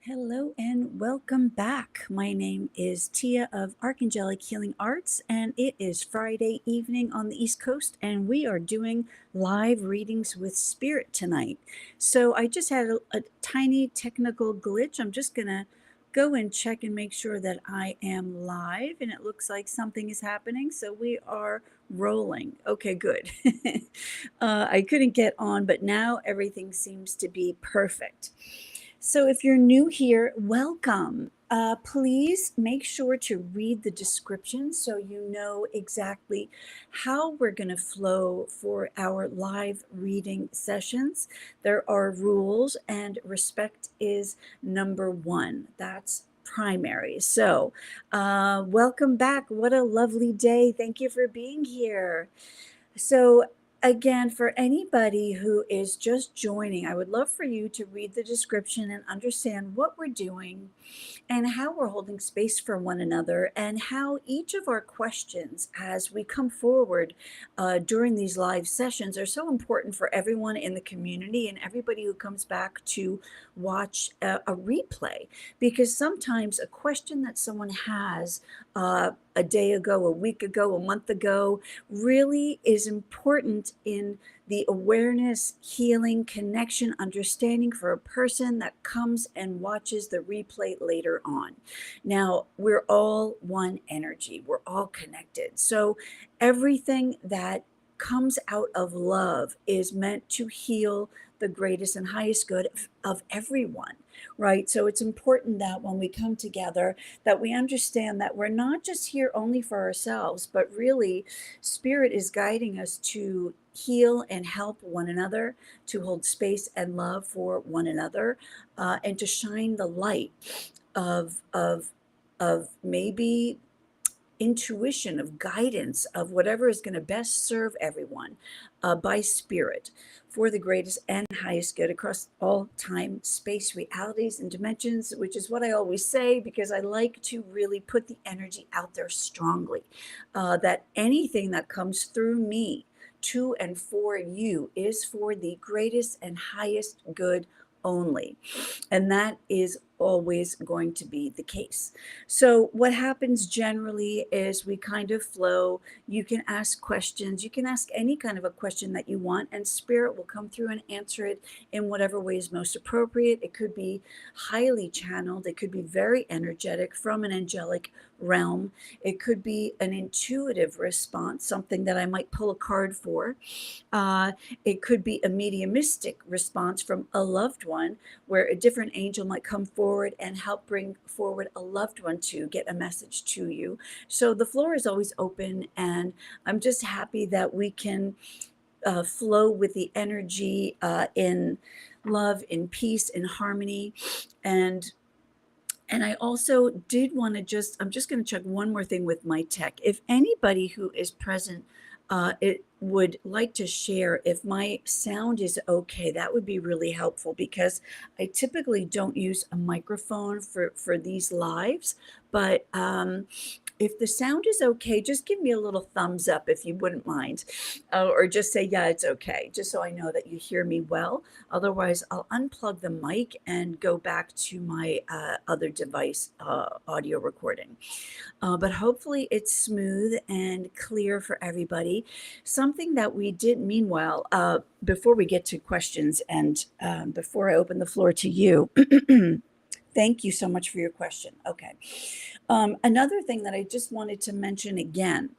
Hello and welcome back. My name is Tia of Archangelic Healing Arts, and it is Friday evening on the East Coast, and we are doing live readings with Spirit tonight. So I just had a tiny technical glitch. I'm just going to go and check and make sure that I am live, and it looks like something is happening. So we are rolling. Okay, good. I couldn't get on, but now everything seems to be perfect. So if you're new here, welcome. Please make sure to read the description so you know exactly how we're going to flow for our live reading sessions. There are rules, and respect is number one. That's primary. So, welcome back. What a lovely day. Thank you for being here. So, again, for anybody who is just joining, I would love for you to read the description and understand what we're doing and how we're holding space for one another, and how each of our questions as we come forward during these live sessions are so important for everyone in the community and everybody who comes back to watch a replay. Because sometimes a question that someone has a day ago, a week ago, a month ago, really is important in the awareness, healing, connection, understanding for a person that comes and watches the replay later on. Now, we're all one energy, we're all connected. So, everything that comes out of love is meant to heal the greatest and highest good of everyone, right? So it's important that when we come together, that we understand that we're not just here only for ourselves, but really Spirit is guiding us to heal and help one another, to hold space and love for one another, and to shine the light of maybe intuition, of guidance, of whatever is going to best serve everyone by Spirit for the greatest and highest good across all time, space, realities, and dimensions, which is what I always say because I like to really put the energy out there strongly, that anything that comes through me to and for you is for the greatest and highest good only. And that is always going to be the case. So, what happens generally is we kind of flow. You can ask questions. You can ask any kind of a question that you want, and Spirit will come through and answer it in whatever way is most appropriate. It could be highly channeled, it could be very energetic from an angelic realm, it could be an intuitive response, something that I might pull a card for. Uh, it could be a mediumistic response from a loved one, where a different angel might come forward and help bring forward a loved one to get a message to you. So the floor is always open, and I'm just happy that we can flow with the energy in love, in peace, in harmony. And I also did want to I'm just going to check one more thing with my tech. If anybody who is present it would like to share if my sound is okay, that would be really helpful, because I typically don't use a microphone for these lives. But if the sound is okay, just give me a little thumbs up if you wouldn't mind, or just say, yeah, it's okay, just so I know that you hear me well. Otherwise, I'll unplug the mic and go back to my other device audio recording. But hopefully it's smooth and clear for everybody. Something that we did, meanwhile, before we get to questions and before I open the floor to you, thank you so much for your question. Okay. Another thing that I just wanted to mention again,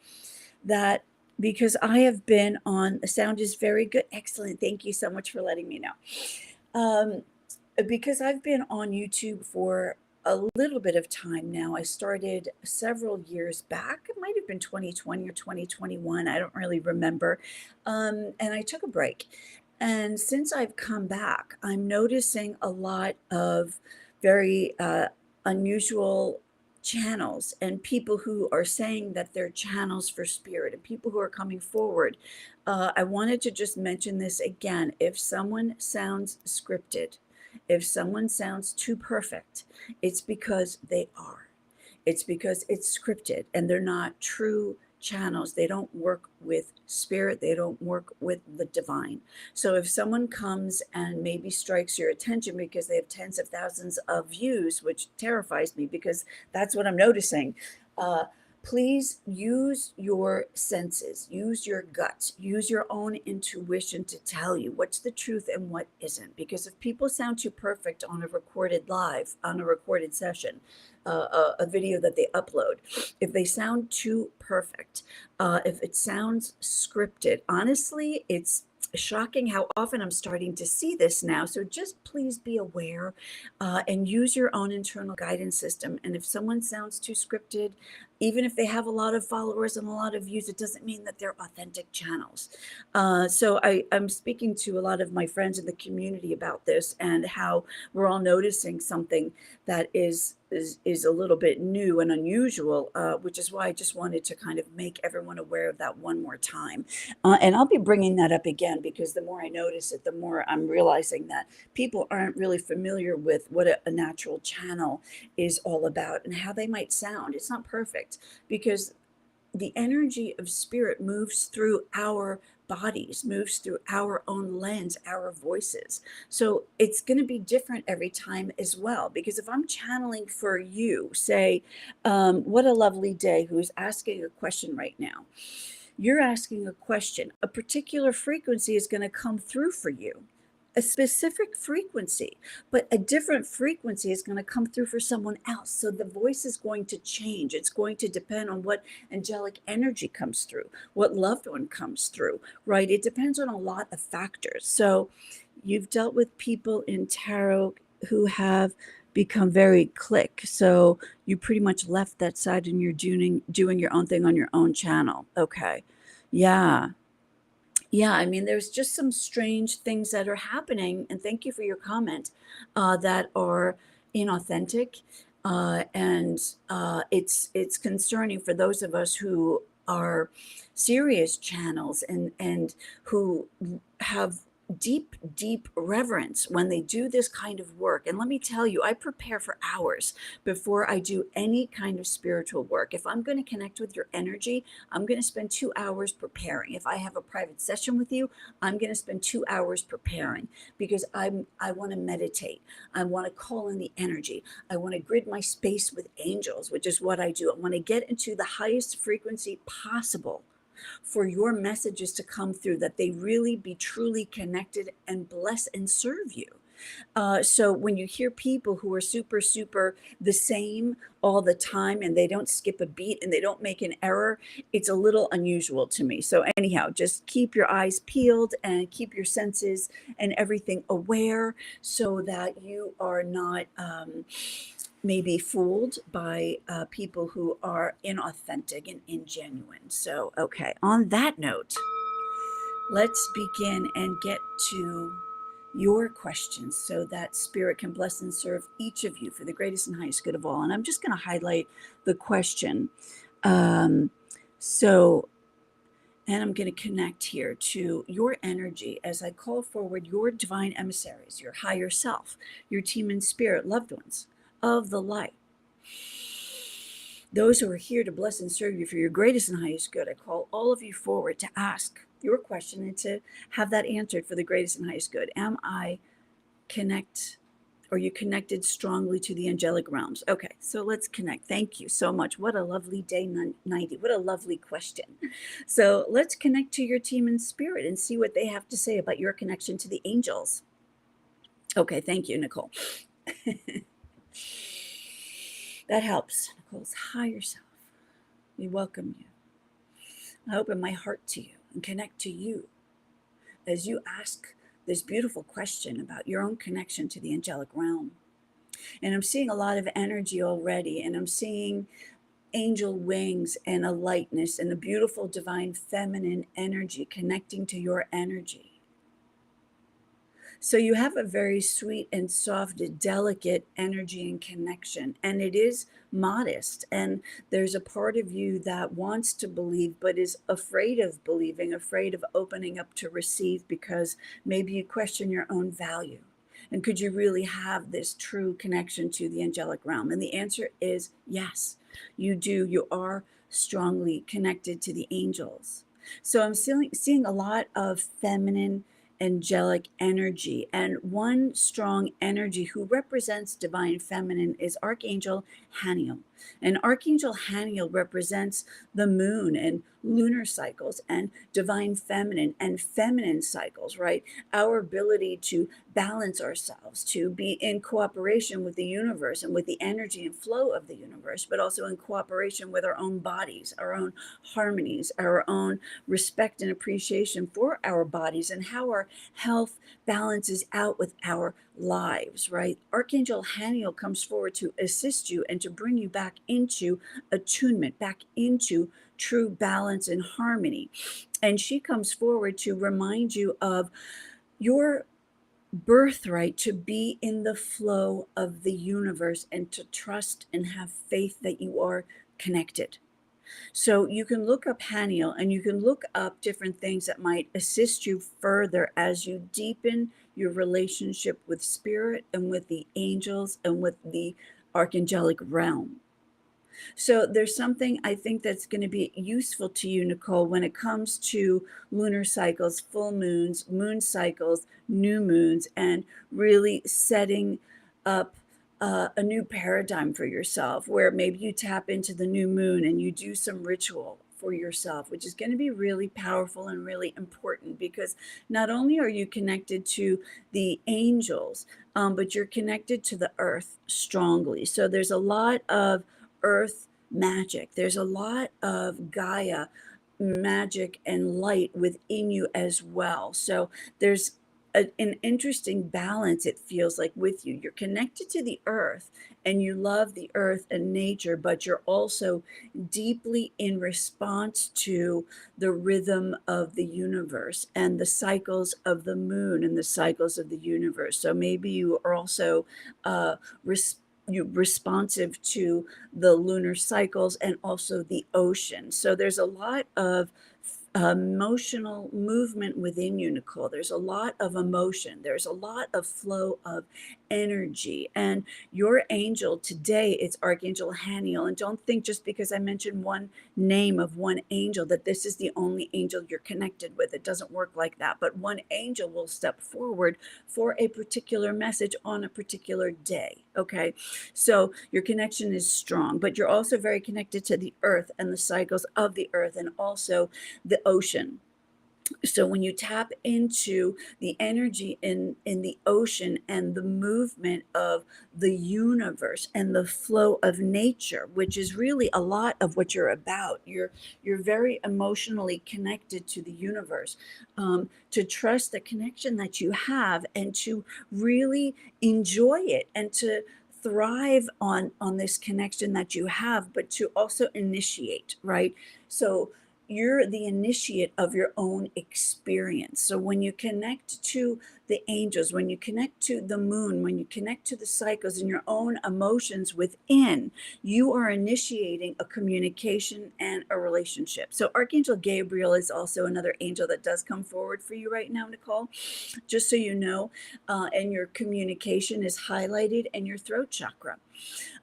that because I have been on, the sound is very good. Excellent. Thank you so much for letting me know. Because I've been on YouTube for a little bit of time now. I started several years back. It might have been 2020 or 2021. I don't really remember. And I took a break. And since I've come back, I'm noticing a lot of very unusual channels, and people who are saying that they're channels for Spirit, and people who are coming forward. I wanted to just mention this again. If someone sounds scripted, if someone sounds too perfect, it's because they are. It's because it's scripted and they're not true channels. They don't work with spirit. They don't work with the divine. So if someone comes and maybe strikes your attention because they have tens of thousands of views, which terrifies me because that's what I'm noticing, uh, please use your senses, use your guts, use your own intuition to tell you what's the truth and what isn't. Because if people sound too perfect on a recorded session, a video that they upload, if they sound too perfect, if it sounds scripted, honestly, it's shocking how often I'm starting to see this now. So just please be aware and use your own internal guidance system. And if someone sounds too scripted, even if they have a lot of followers and a lot of views, it doesn't mean that they're authentic channels. So I'm speaking to a lot of my friends in the community about this and how we're all noticing something that is a little bit new and unusual, which is why I just wanted to kind of make everyone aware of that one more time. And I'll be bringing that up again because the more I notice it, the more I'm realizing that people aren't really familiar with what a natural channel is all about and how they might sound. It's not perfect because the energy of spirit moves through our bodies, moves through our own lens, our voices. So it's going to be different every time as well. Because if I'm channeling for you, say, what a lovely day, who's asking a question right now. You're asking a question, a particular frequency is going to come through for you, a specific frequency, but a different frequency is going to come through for someone else. So the voice is going to change. It's going to depend on what angelic energy comes through, what loved one comes through, right? It depends on a lot of factors. So you've dealt with people in tarot who have become very click. So you pretty much left that side and you're doing your own thing on your own channel. Okay. Yeah. Yeah, I mean, there's just some strange things that are happening, and thank you for your comment, that are inauthentic, and it's concerning for those of us who are serious channels and who have deep reverence when they do this kind of work. And let me tell you, I prepare for hours before I do any kind of spiritual work. If I'm going to connect with your energy, I'm going to spend 2 hours preparing. If I have a private session with you, I'm going to spend 2 hours preparing because I want to meditate. I want to call in the energy. I want to grid my space with angels, which is what I do. I want to get into the highest frequency possible for your messages to come through, that they really be truly connected and bless and serve you. So when you hear people who are super the same all the time and they don't skip a beat and they don't make an error, it's a little unusual to me. So anyhow, just keep your eyes peeled and keep your senses and everything aware so that you are not may be fooled by people who are inauthentic and ingenuine. So, okay, on that note, let's begin and get to your questions so that spirit can bless and serve each of you for the greatest and highest good of all. And I'm just going to highlight the question. And I'm going to connect here to your energy as I call forward your divine emissaries, your higher self, your team in spirit, loved ones of the light. Those who are here to bless and serve you for your greatest and highest good. I call all of you forward to ask your question and to have that answered for the greatest and highest good. Am I you connected strongly to the angelic realms? Okay, so let's connect. Thank you so much. What a lovely day, 90. What a lovely question. So let's connect to your team in spirit and see what they have to say about your connection to the angels. Okay, thank you, Nicole. That helps. Nicole's higher self. We welcome you. I open my heart to you and connect to you as you ask this beautiful question about your own connection to the angelic realm. And I'm seeing a lot of energy already, and I'm seeing angel wings and a lightness and a beautiful divine feminine energy connecting to your energy. So you have a very sweet and soft, delicate energy and connection, and it is modest. And there's a part of you that wants to believe, but is afraid of believing, afraid of opening up to receive, because maybe you question your own value. And could you really have this true connection to the angelic realm? And the answer is yes, you do. You are strongly connected to the angels. So I'm seeing a lot of feminine angelic energy, and one strong energy who represents divine feminine is Archangel Haniel. And Archangel Haniel represents the moon and lunar cycles and divine feminine and feminine cycles, right? Our ability to balance ourselves, to be in cooperation with the universe and with the energy and flow of the universe, but also in cooperation with our own bodies, our own harmonies, our own respect and appreciation for our bodies, and how our health balances out with our lives, right? Archangel Haniel comes forward to assist you and to bring you back into attunement, back into true balance and harmony. And she comes forward to remind you of your birthright to be in the flow of the universe and to trust and have faith that you are connected. So you can look up Haniel and you can look up different things that might assist you further as you deepen your relationship with spirit and with the angels and with the archangelic realm. So there's something I think that's going to be useful to you, Nicole, when it comes to lunar cycles, full moons, moon cycles, new moons, and really setting up a new paradigm for yourself, where maybe you tap into the new moon and you do some ritual for yourself, which is going to be really powerful and really important, because not only are you connected to the angels, but you're connected to the earth strongly. So there's a lot of earth magic. There's a lot of Gaia magic and light within you as well. So there's an interesting balance, it feels like, with you. You're connected to the earth and you love the earth and nature, but you're also deeply in response to the rhythm of the universe and the cycles of the moon and the cycles of the universe. So maybe you are also responsive to the lunar cycles and also the ocean. So there's a lot of emotional movement within you, Nicole. There's a lot of emotion. There's a lot of flow of energy. And your angel today, it's Archangel Haniel. And don't think just because I mentioned one name of one angel that this is the only angel you're connected with. It doesn't work like that. But one angel will step forward for a particular message on a particular day. Okay. So your connection is strong, but you're also very connected to the earth and the cycles of the earth, and also the ocean. So when you tap into the energy in the ocean and the movement of the universe and the flow of nature, which is really a lot of what you're about, you're very emotionally connected to the universe, to trust the connection that you have and to really enjoy it and to thrive on this connection that you have, but to also initiate, right? So you're the initiate of your own experience. So when you connect to the angels, when you connect to the moon, when you connect to the cycles and your own emotions within, you are initiating a communication and a relationship. So Archangel Gabriel is also another angel that does come forward for you right now, Nicole, just so you know. And your communication is highlighted in your throat chakra.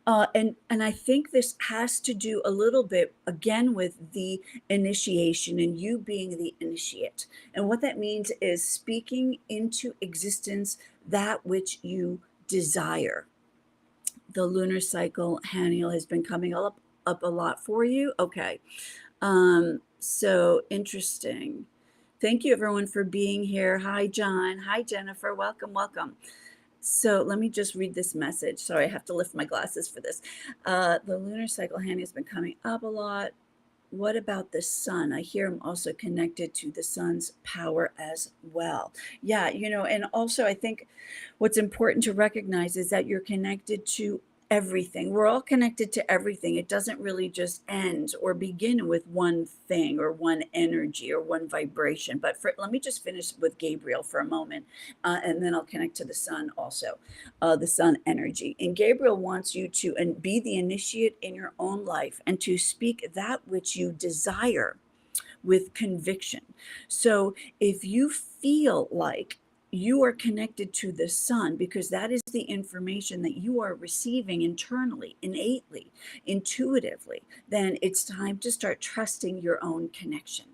And I think this has to do a little bit again with the initiation and you being the initiate. And what that means is speaking into existence that which you desire. The lunar cycle, Haniel, has been coming up a lot for you. Okay. So interesting. Thank you everyone for being here. Hi, John. Hi, Jennifer. Welcome, welcome. So let me just read this message. Sorry, I have to lift my glasses for this. The lunar cycle, Hanny, has been coming up a lot. What about the sun? I hear I'm also connected to the sun's power as well. Yeah, and also I think what's important to recognize is that you're connected to everything. We're all connected to everything. It doesn't really just end or begin with one thing or one energy or one vibration. But let me just finish with Gabriel for a moment, and then I'll connect to the sun also, the sun energy. And Gabriel wants you to be the initiate in your own life and to speak that which you desire with conviction. So if you feel like you are connected to the sun because that is the information that you are receiving internally, innately, intuitively, then it's time to start trusting your own connection,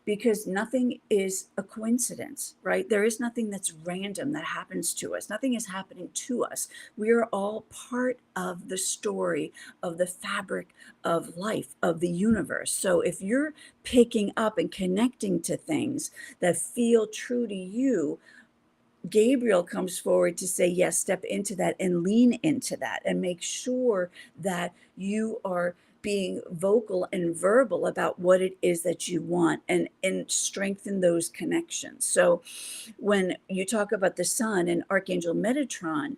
because nothing is a coincidence, right? There is nothing that's random that happens to us. Nothing is happening to us. We are all part of the story, of the fabric of life, of the universe. So if you're picking up and connecting to things that feel true to you, Gabriel comes forward to say, yes, step into that and lean into that and make sure that you are being vocal and verbal about what it is that you want, and strengthen those connections. So when you talk about the sun and Archangel Metatron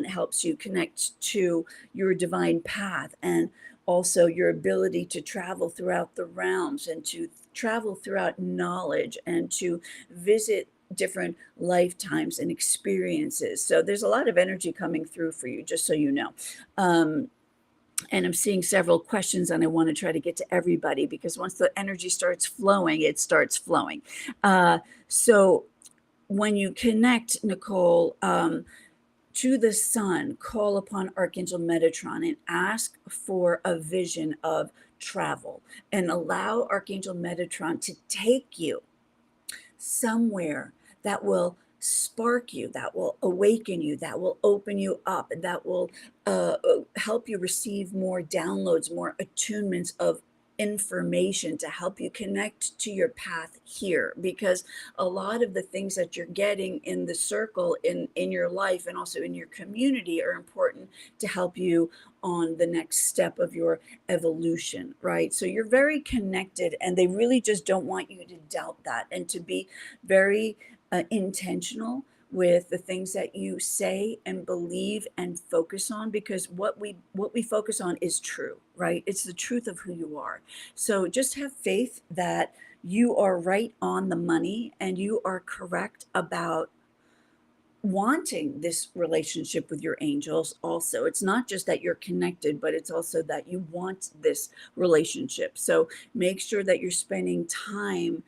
helps you connect to your divine path, and also your ability to travel throughout the realms and to travel throughout knowledge and to visit different lifetimes and experiences. So there's a lot of energy coming through for you, just so you know. And I'm seeing several questions, and I want to try to get to everybody, because once the energy starts flowing, it starts flowing. So when you connect, Nicole, to the sun, call upon Archangel Metatron and ask for a vision of travel, and allow Archangel Metatron to take you somewhere that will spark you, that will awaken you, that will open you up, and that will help you receive more downloads, more attunements of information to help you connect to your path here. Because a lot of the things that you're getting in the circle, in your life and also in your community, are important to help you on the next step of your evolution, right? So you're very connected, and they really just don't want you to doubt that, and to be very intentional with the things that you say and believe and focus on, because what we focus on is true, right? It's the truth of who you are. So just have faith that you are right on the money, and you are correct about wanting this relationship with your angels. Also, it's not just that you're connected, but it's also that you want this relationship. So make sure that you're spending time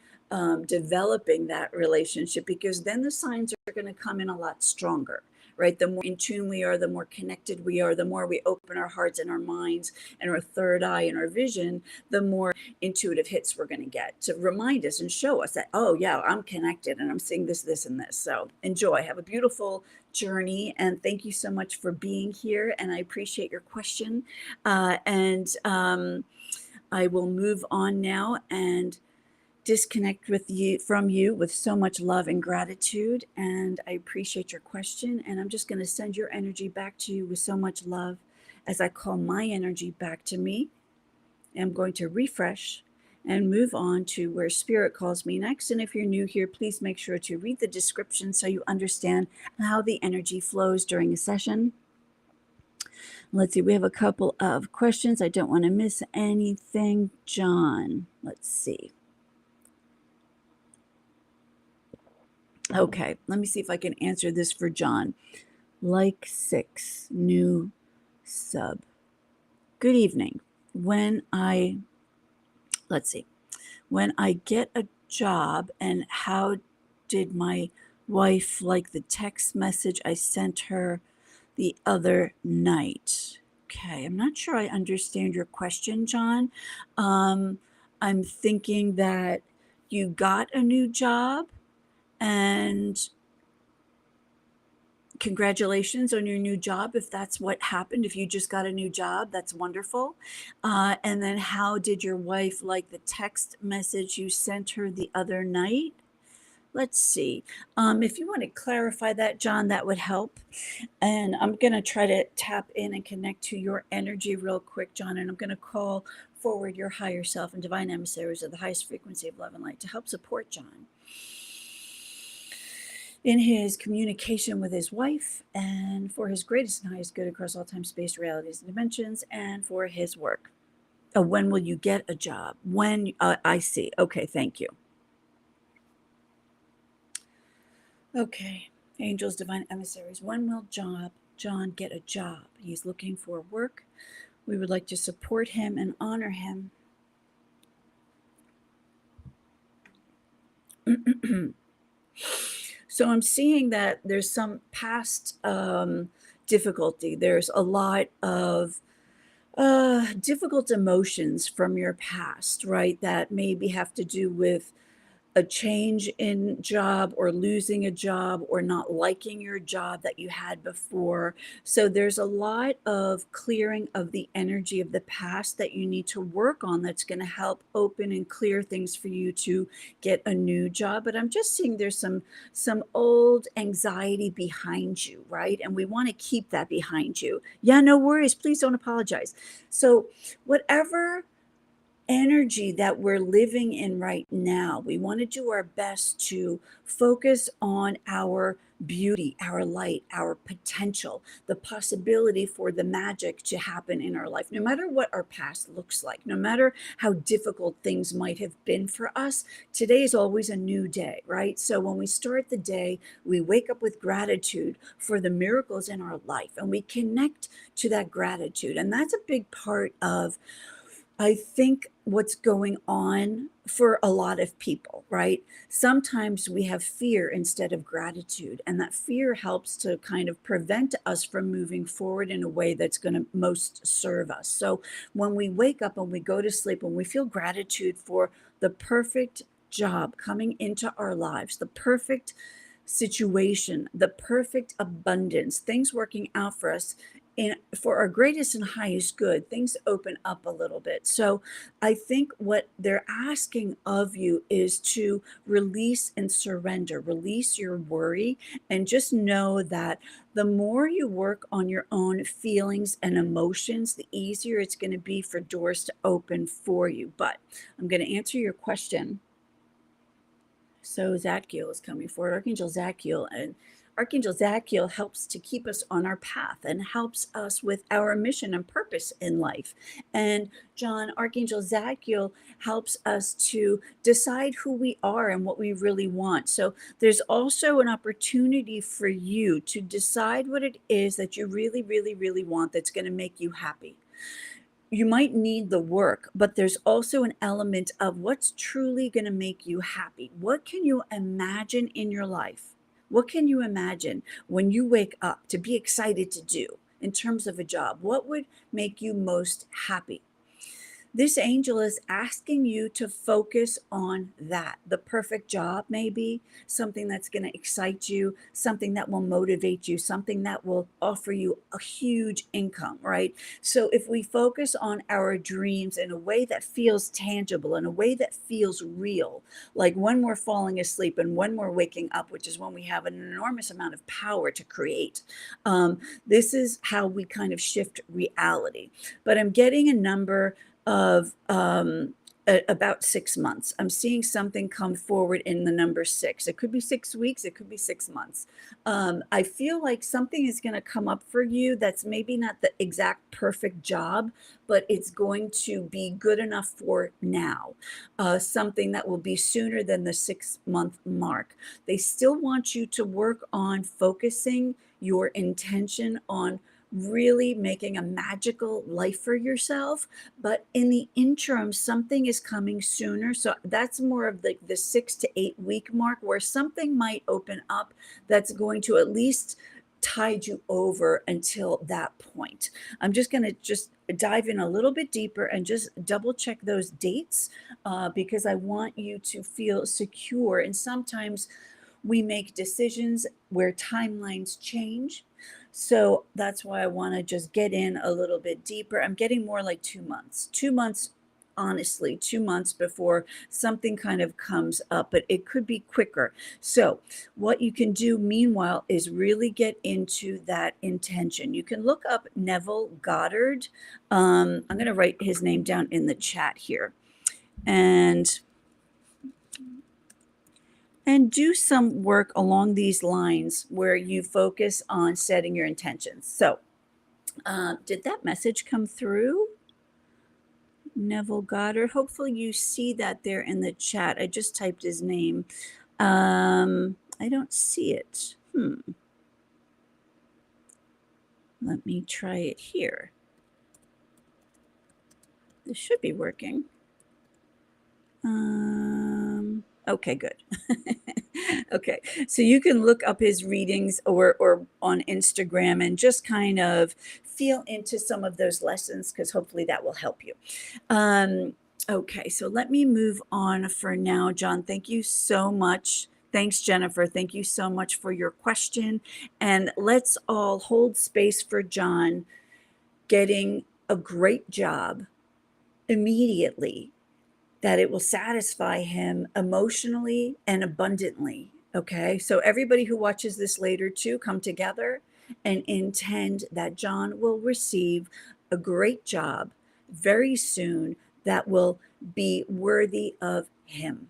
developing that relationship, because then the signs are going to come in a lot stronger, right? The more in tune we are, the more connected we are, the more we open our hearts and our minds and our third eye and our vision, the more intuitive hits we're going to get to remind us and show us that, oh yeah, I'm connected and I'm seeing this, this, and this. So enjoy, have a beautiful journey, and thank you so much for being here, and I appreciate your question. I will move on now and disconnect from you with so much love and gratitude, and I appreciate your question, and I'm just going to send your energy back to you with so much love as I call my energy back to me. I'm going to refresh and move on to where Spirit calls me next. And if you're new here, please make sure to read the description so you understand how the energy flows during a session. Let's see, we have a couple of questions. I don't want to miss anything. John, let's see. Okay, let me see if I can answer this for John. Like 6, new sub. Good evening. When I get a job, and how did my wife like the text message I sent her the other night? Okay, I'm not sure I understand your question, John. I'm thinking that you got a new job, and congratulations on your new job. If that's what happened, if you just got a new job, that's wonderful. And then how did your wife like the text message you sent her the other night? Let's see. If you want to clarify that, John, that would help. And I'm going to try to tap in and connect to your energy real quick, John. And I'm going to call forward your higher self and divine emissaries of the highest frequency of love and light to help support John in his communication with his wife, and for his greatest and highest good across all time, space, realities, and dimensions, and for his work. Oh, when will you get a job? When, I see. Okay, thank you. Okay, angels, divine emissaries, when will John get a job? He's looking for work. We would like to support him and honor him. So I'm seeing that there's some past difficulty. There's a lot of difficult emotions from your past, right? That maybe have to do with a change in job or losing a job or not liking your job that you had before. So there's a lot of clearing of the energy of the past that you need to work on that's going to help open and clear things for you to get a new job. But I'm just seeing there's some old anxiety behind you, right? And we want to keep that behind you. Yeah, no worries. Please don't apologize. So whatever energy that we're living in right now, we want to do our best to focus on our beauty, our light, our potential, the possibility for the magic to happen in our life. No matter what our past looks like, no matter how difficult things might have been for us, today is always a new day, right? So when we start the day, we wake up with gratitude for the miracles in our life and we connect to that gratitude. And that's a big part of, I think, what's going on for a lot of people, right? Sometimes we have fear instead of gratitude, and that fear helps to kind of prevent us from moving forward in a way that's going to most serve us. So when we wake up and we go to sleep and we feel gratitude for the perfect job coming into our lives, the perfect situation, the perfect abundance, things working out for us for our greatest and highest good, things open up a little bit. So I think what they're asking of you is to release and surrender, release your worry, and just know that the more you work on your own feelings and emotions, the easier it's going to be for doors to open for you. But I'm going to answer your question. So Zadkiel is coming forward, Archangel Zadkiel, and Archangel Zadkiel helps to keep us on our path and helps us with our mission and purpose in life. And John, Archangel Zadkiel helps us to decide who we are and what we really want. So there's also an opportunity for you to decide what it is that you really, really, really want that's going to make you happy. You might need the work, but there's also an element of what's truly going to make you happy. What can you imagine in your life? What can you imagine when you wake up to be excited to do in terms of a job? What would make you most happy? This angel is asking you to focus on that. The perfect job, maybe something that's going to excite you, something that will motivate you, something that will offer you a huge income, right? So if we focus on our dreams in a way that feels tangible, in a way that feels real, like when we're falling asleep and when we're waking up, which is when we have an enormous amount of power to create, this is how we kind of shift reality. But I'm getting a number of about 6 months. I'm seeing something come forward in the number 6. It could be 6 weeks, it could be 6 months. I feel like something is going to come up for you that's maybe not the exact perfect job, but it's going to be good enough for now. Something that will be sooner than the 6-month mark. They still want you to work on focusing your intention on really making a magical life for yourself. But in the interim, something is coming sooner. So that's more of like the 6 to 8 week mark where something might open up that's going to at least tide you over until that point. I'm just going to just dive in a little bit deeper and just double check those dates because I want you to feel secure. And sometimes we make decisions where timelines change. So that's why I want to just get in a little bit deeper. I'm getting more like 2 months. 2 months, honestly, 2 months before something kind of comes up, but it could be quicker. So what you can do meanwhile is really get into that intention. You can look up Neville Goddard. I'm going to write his name down in the chat here. And do some work along these lines where you focus on setting your intentions. So, did that message come through? Neville Goddard. Hopefully, you see that there in the chat. I just typed his name. I don't see it. Let me try it here. This should be working. Okay, good. Okay, so you can look up his readings or on Instagram and just kind of feel into some of those lessons because hopefully that will help you. Um, okay, so let me move on for now, John. Thank you so much. Thanks, Jennifer. Thank you so much for your question. And let's all hold space for John getting a great job immediately, that it will satisfy him emotionally and abundantly. Okay, so everybody who watches this later too, come together and intend that John will receive a great job very soon that will be worthy of him.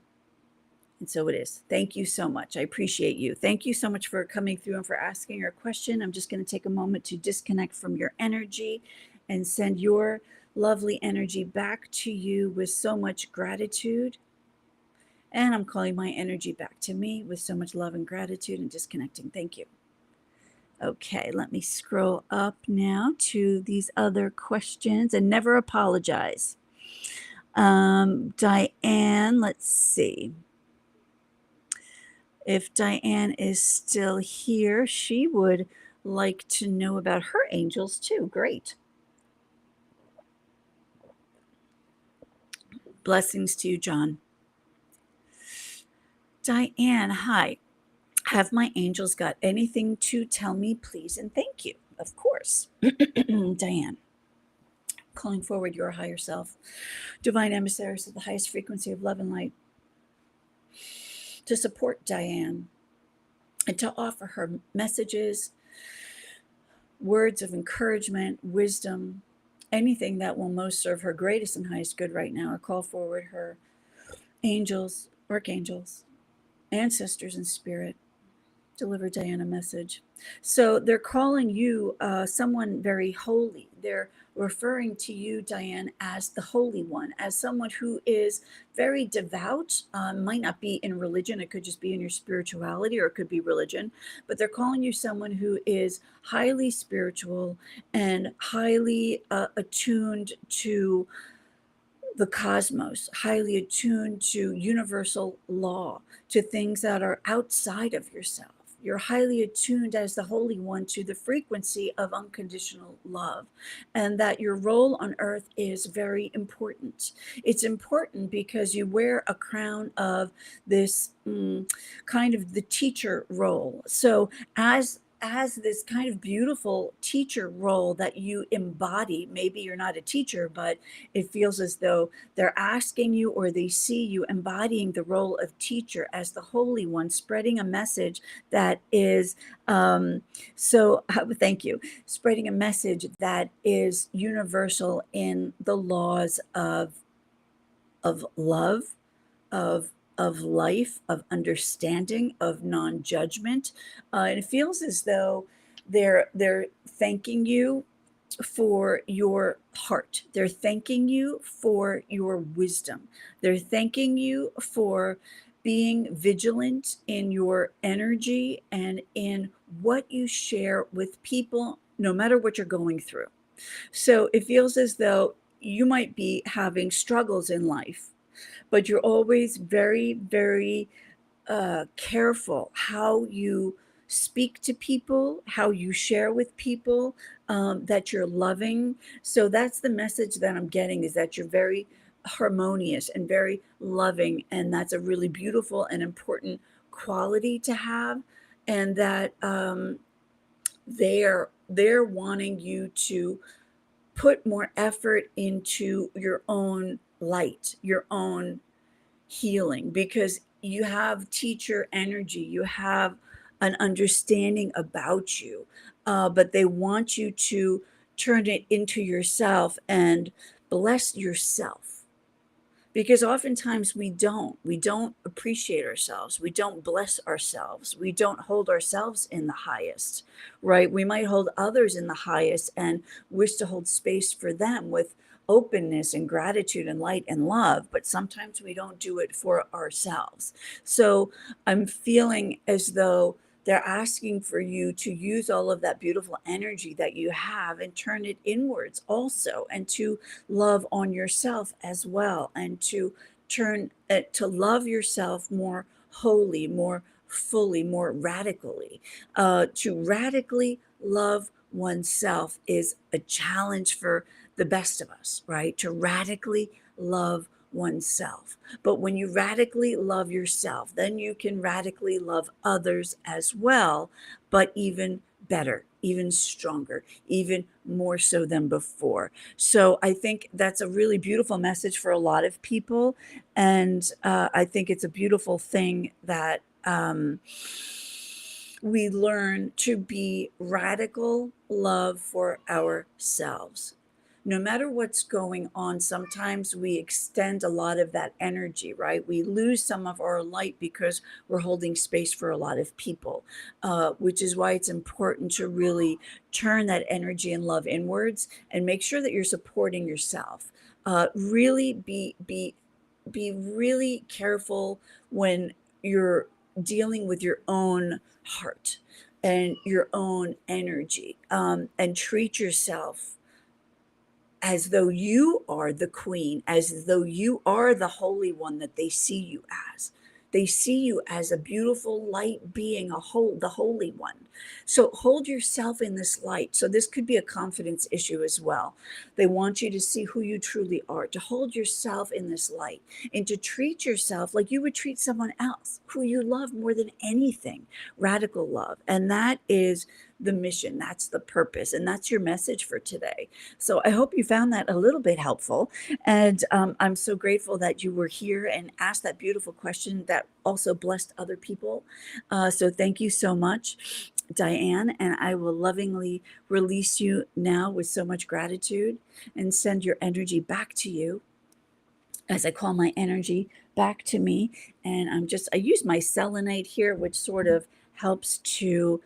And so it is. Thank you so much. I appreciate you. Thank you so much for coming through and for asking your question. I'm just going to take a moment to disconnect from your energy and send your lovely energy back to you with so much gratitude. And I'm calling my energy back to me with so much love and gratitude and disconnecting. Thank you. Okay, let me scroll up now to these other questions and never apologize. Diane, let's see. If Diane is still here, she would like to know about her angels too. Great. Blessings to you, John. Diane, hi. Have my angels got anything to tell me, please? And thank you. Of course. Diane, calling forward your higher self, divine emissaries of the highest frequency of love and light, to support Diane and to offer her messages, words of encouragement, wisdom, anything that will most serve her greatest and highest good right now. I call forward her angels, archangels, ancestors in spirit. Deliver Diana a message. So they're calling you someone very holy. They're referring to you, Diane, as the Holy One, as someone who is very devout. Might not be in religion. It could just be in your spirituality, or it could be religion. But they're calling you someone who is highly spiritual and highly attuned to the cosmos, highly attuned to universal law, to things that are outside of yourself. You're highly attuned as the Holy One to the frequency of unconditional love, and that your role on earth is very important. It's important because you wear a crown of this kind of the teacher role. So as this kind of beautiful teacher role that you embody, maybe you're not a teacher, but it feels as though they're asking you or they see you embodying the role of teacher as the Holy One, spreading a message that is thank you, spreading a message that is universal in the laws of love, of life, of understanding, of non-judgment. And it feels as though they're thanking you for your heart. They're thanking you for your wisdom. They're thanking you for being vigilant in your energy and in what you share with people, no matter what you're going through. So it feels as though you might be having struggles in life, but you're always very, very careful how you speak to people, how you share with people, that you're loving. So that's the message that I'm getting, is that you're very harmonious and very loving. And that's a really beautiful and important quality to have. And that they're wanting you to put more effort into your own light, your own healing, because you have teacher energy, you have an understanding about you, but they want you to turn it into yourself and bless yourself, because oftentimes we don't appreciate ourselves, we don't bless ourselves, we don't hold ourselves in the highest, right? We might hold others in the highest and wish to hold space for them with openness and gratitude and light and love, but sometimes we don't do it for ourselves. So I'm feeling as though they're asking for you to use all of that beautiful energy that you have and turn it inwards also, and to love on yourself as well, and to turn to love yourself more wholly, more fully, more radically. To radically love oneself is a challenge for the best of us, right? To radically love oneself. But when you radically love yourself, then you can radically love others as well, but even better, even stronger, even more so than before. So I think that's a really beautiful message for a lot of people. And I think it's a beautiful thing that we learn to be radical love for ourselves. No matter what's going on, sometimes we extend a lot of that energy, right? We lose some of our light because we're holding space for a lot of people, which is why it's important to really turn that energy and love inwards and make sure that you're supporting yourself. Really be really careful when you're dealing with your own heart and your own energy, and treat yourself as though you are the queen, as though you are the holy one that they see you as. They see you as a beautiful light being, the holy one. So hold yourself in this light. So this could be a confidence issue as well. They want you to see who you truly are, to hold yourself in this light, and to treat yourself like you would treat someone else who you love more than anything. Radical love. And that is the mission. That's the purpose. And that's your message for today. So I hope you found that a little bit helpful. And I'm so grateful that you were here and asked that beautiful question that also blessed other people. So thank you so much, Diane. And I will lovingly release you now with so much gratitude and send your energy back to you as I call my energy back to me. And I use my selenite here, which sort of helps to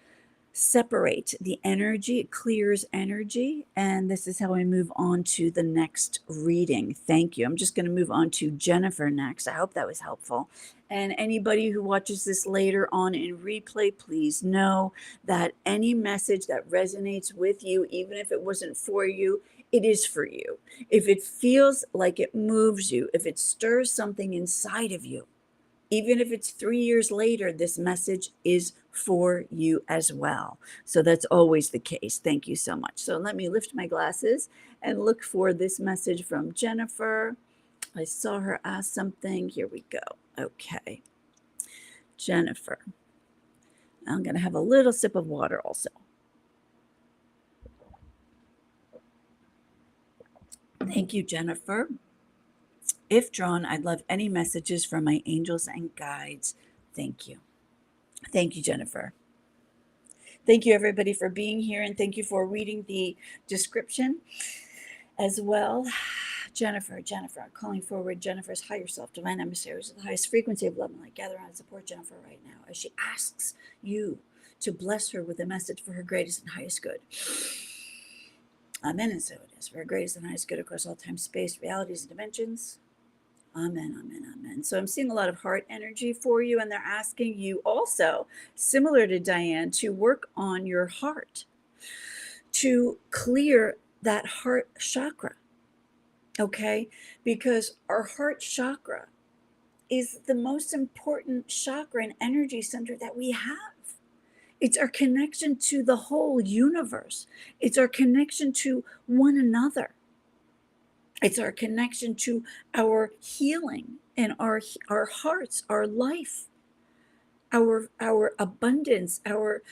separate the energy. It clears energy. And this is how I move on to the next reading. Thank you. I'm just going to move on to Jennifer next. I hope that was helpful. And anybody who watches this later on in replay, please know that any message that resonates with you, even if it wasn't for you, it is for you. If it feels like it moves you, if it stirs something inside of you, even if it's 3 years later, this message is for you as well. So that's always the case. Thank you so much. So let me lift my glasses and look for this message from Jennifer. I saw her ask something. Here we go. Okay. Jennifer. I'm going to have a little sip of water also. Thank you, Jennifer. If drawn, I'd love any messages from my angels and guides. Thank you. Thank you, Jennifer. Thank you, everybody, for being here, and thank you for reading the description as well. Jennifer, I'm calling forward Jennifer's higher self, divine emissaries of the highest frequency of love and light. Gather on and support Jennifer right now as she asks you to bless her with a message for her greatest and highest good. Amen, and so it is. For her greatest and highest good across all time, space, realities, and dimensions. Amen, amen, amen. So I'm seeing a lot of heart energy for you, and they're asking you also, similar to Diane, to work on your heart, to clear that heart chakra, okay? Because our heart chakra is the most important chakra and energy center that we have. It's our connection to the whole universe. It's our connection to one another. It's our connection to our healing and our hearts, our life, our abundance, our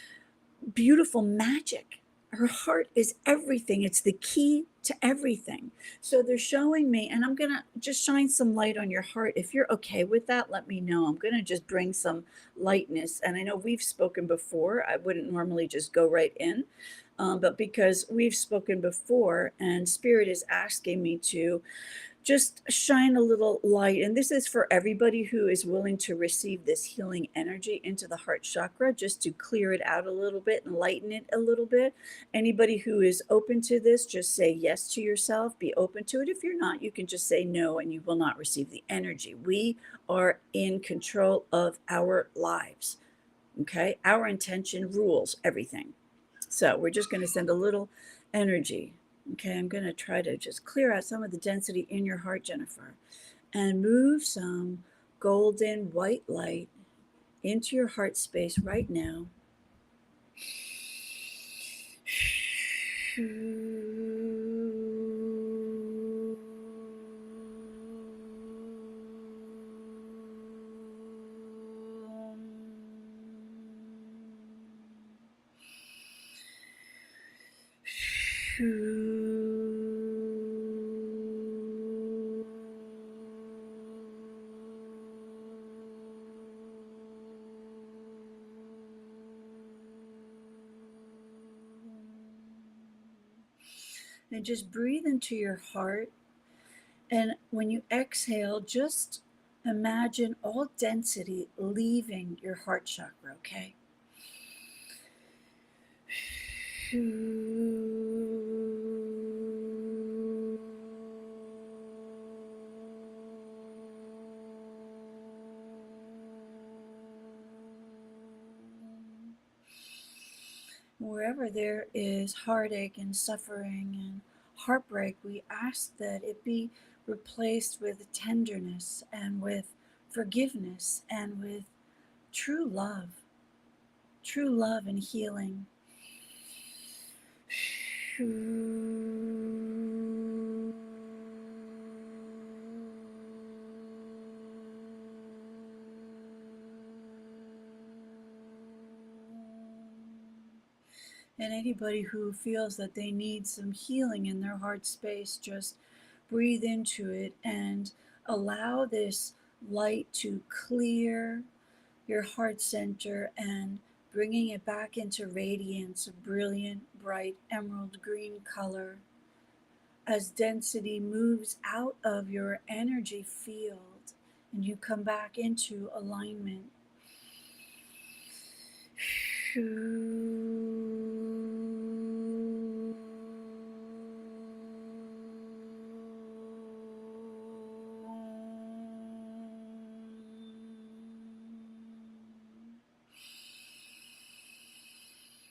beautiful magic. Our heart is everything. It's the key to everything. So they're showing me, and I'm going to just shine some light on your heart. If you're okay with that, let me know. I'm going to just bring some lightness. And I know we've spoken before. I wouldn't normally just go right in. But because we've spoken before and Spirit is asking me to just shine a little light, and this is for everybody who is willing to receive this healing energy into the heart chakra, just to clear it out a little bit and lighten it a little bit. Anybody who is open to this, just say yes to yourself, be open to it. If you're not, you can just say no and you will not receive the energy. We are in control of our lives, okay? Our intention rules everything. So we're just going to send a little energy. Okay, I'm going to try to just clear out some of the density in your heart, Jennifer. and move some golden white light into your heart space right now. And just breathe into your heart. And when you exhale, just imagine all density leaving your heart chakra, okay? Wherever there is heartache and suffering and heartbreak, we ask that it be replaced with tenderness and with forgiveness and with true love and healing. And anybody who feels that they need some healing in their heart space, just breathe into it and allow this light to clear your heart center and bringing it back into radiance, a brilliant, bright emerald green color as density moves out of your energy field and you come back into alignment.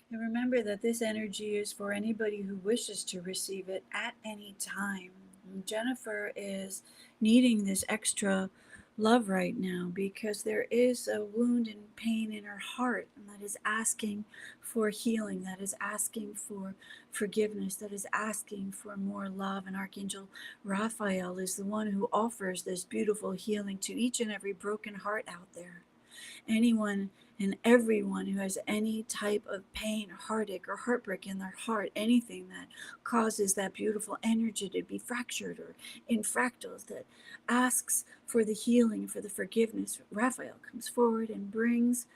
And remember that this energy is for anybody who wishes to receive it at any time. And Jennifer is needing this extra love right now because there is a wound and pain in her heart, and that is asking for healing, that is asking for forgiveness, that is asking for more love. And Archangel Raphael is the one who offers this beautiful healing to each and every broken heart out there. Anyone and everyone who has any type of pain, heartache, or heartbreak in their heart, anything that causes that beautiful energy to be fractured or in fractals, that asks for the healing, for the forgiveness, Raphael comes forward and brings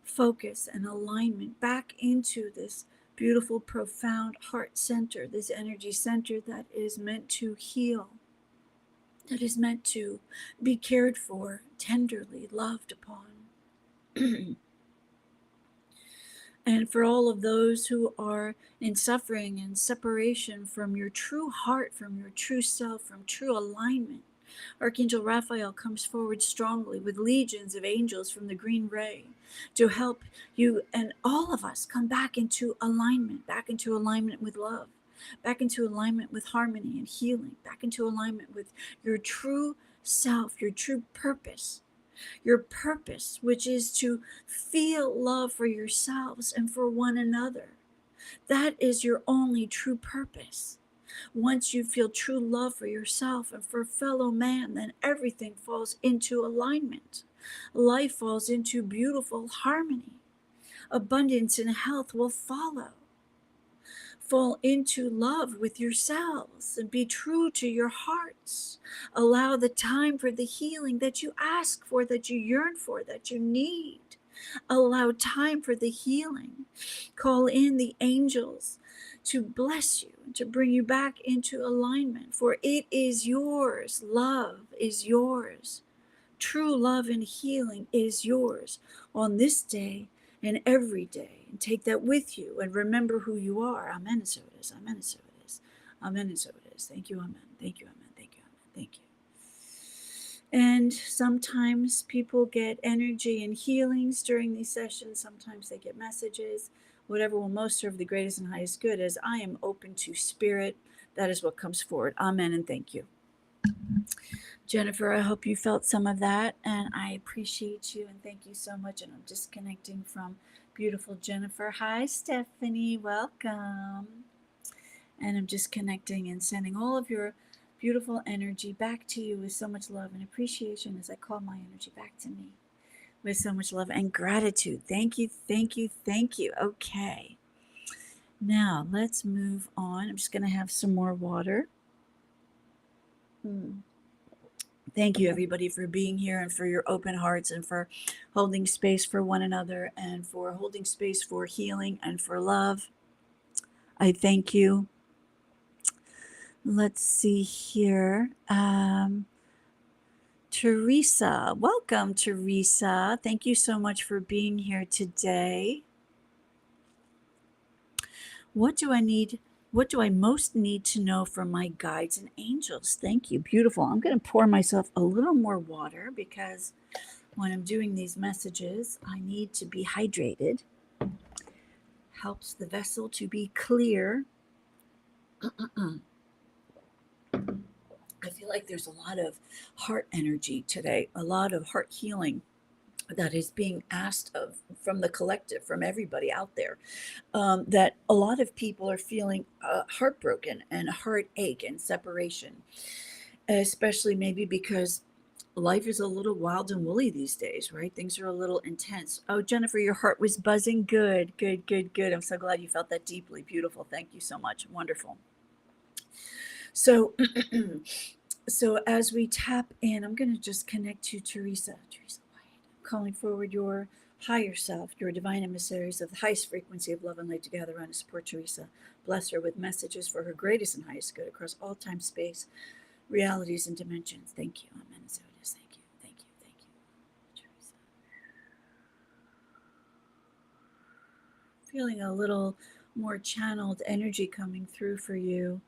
focus and alignment back into this beautiful, profound heart center, this energy center that is meant to heal, that is meant to be cared for, tenderly loved upon. And for all of those who are in suffering and separation from your true heart, from your true self, from true alignment, Archangel Raphael comes forward strongly with legions of angels from the green ray to help you and all of us come back into alignment with love, back into alignment with harmony and healing, back into alignment with your true self, your true purpose. Your purpose, which is to feel love for yourselves and for one another. That is your only true purpose. Once you feel true love for yourself and for fellow man, then everything falls into alignment. Life falls into beautiful harmony. Abundance and health will follow. Fall into love with yourselves and be true to your hearts. Allow the time for the healing that you ask for, that you yearn for, that you need. Allow time for the healing. Call in the angels to bless you and to bring you back into alignment, for it is yours. Love is yours. True love and healing is yours on this day and every day. And take that with you and remember who you are. Amen. And so it is. Amen. And so it is. Amen. And so it is. Thank you. Amen. Thank you. Amen. Thank you. Amen. Thank you. And sometimes people get energy and healings during these sessions. Sometimes they get messages. Whatever will most serve the greatest and highest good, as I am open to spirit, that is what comes forward. Amen and thank you. Jennifer, I hope you felt some of that, and I appreciate you and thank you so much. And I'm disconnecting from beautiful Jennifer. Hi, Stephanie, welcome. And I'm just connecting and sending all of your beautiful energy back to you with so much love and appreciation as I call my energy back to me with so much love and gratitude. Thank you, thank you, thank you. Okay, now let's move on. I'm just going to have some more water. Thank you, everybody, for being here and for your open hearts and for holding space for one another and for holding space for healing and for love. I thank you. Let's see here. Teresa, welcome, Teresa. Thank you so much for being here today. What do I need? What do I most need to know from my guides and angels? Thank you. Beautiful. I'm going to pour myself a little more water because when I'm doing these messages, I need to be hydrated. Helps the vessel to be clear. I feel like there's a lot of heart energy today, a lot of heart healing that is being asked of from the collective, from everybody out there, that a lot of people are feeling heartbroken and heartache and separation, especially maybe because life is a little wild and woolly these days, right? Things are a little intense. Oh, Jennifer, your heart was buzzing. Good, good, good, good. I'm so glad you felt that deeply. Beautiful. Thank you so much. Wonderful. So, so as we tap in, I'm going to just connect to Teresa. Teresa, calling forward your higher self, your divine emissaries of the highest frequency of love and light to gather around and support Teresa. Bless her with messages for her greatest and highest good across all time, space, realities, and dimensions. Thank you. Amen. So it is. Thank you. Thank you. Thank you. Teresa. Feeling a little more channeled energy coming through for you.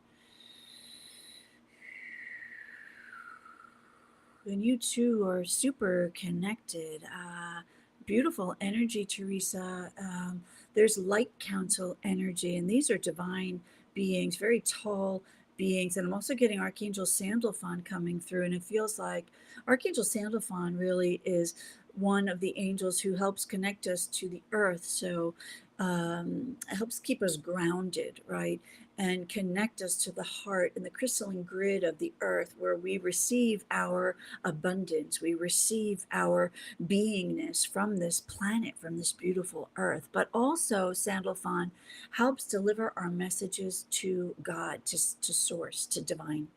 And you two are super connected. Beautiful energy, Teresa. There's light council energy, and these are divine beings, very tall beings. And I'm also getting Archangel Sandalphon coming through, and it feels like Archangel Sandalphon really is one of the angels who helps connect us to the earth. So it helps keep us grounded, right? And connect us to the heart and the crystalline grid of the earth where we receive our abundance, we receive our beingness from this planet, from this beautiful earth. But also, Sandalphon helps deliver our messages to God, to source, to divine.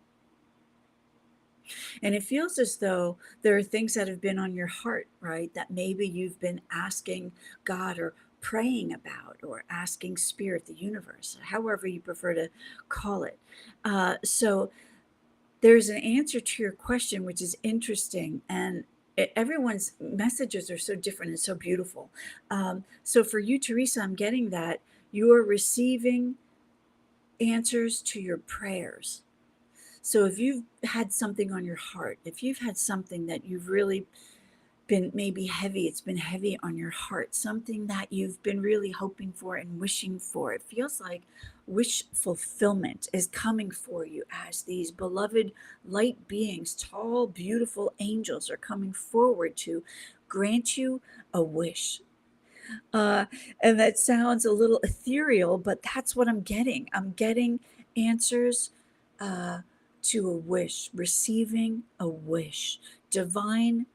And it feels as though there are things that have been on your heart, right? That maybe you've been asking God or praying about or asking spirit, the universe, however you prefer to call it. So there's an answer to your question, which is interesting. And everyone's messages are so different and so beautiful. So for you, Teresa, I'm getting that you are receiving answers to your prayers. So if you've had something on your heart, if you've had something that you've really been maybe heavy, it's been heavy on your heart, something that you've been really hoping for and wishing for, it feels like wish fulfillment is coming for you as these beloved light beings, tall, beautiful angels are coming forward to grant you a wish. And that sounds a little ethereal, but that's what I'm getting. I'm getting answers to a wish, receiving a wish, divine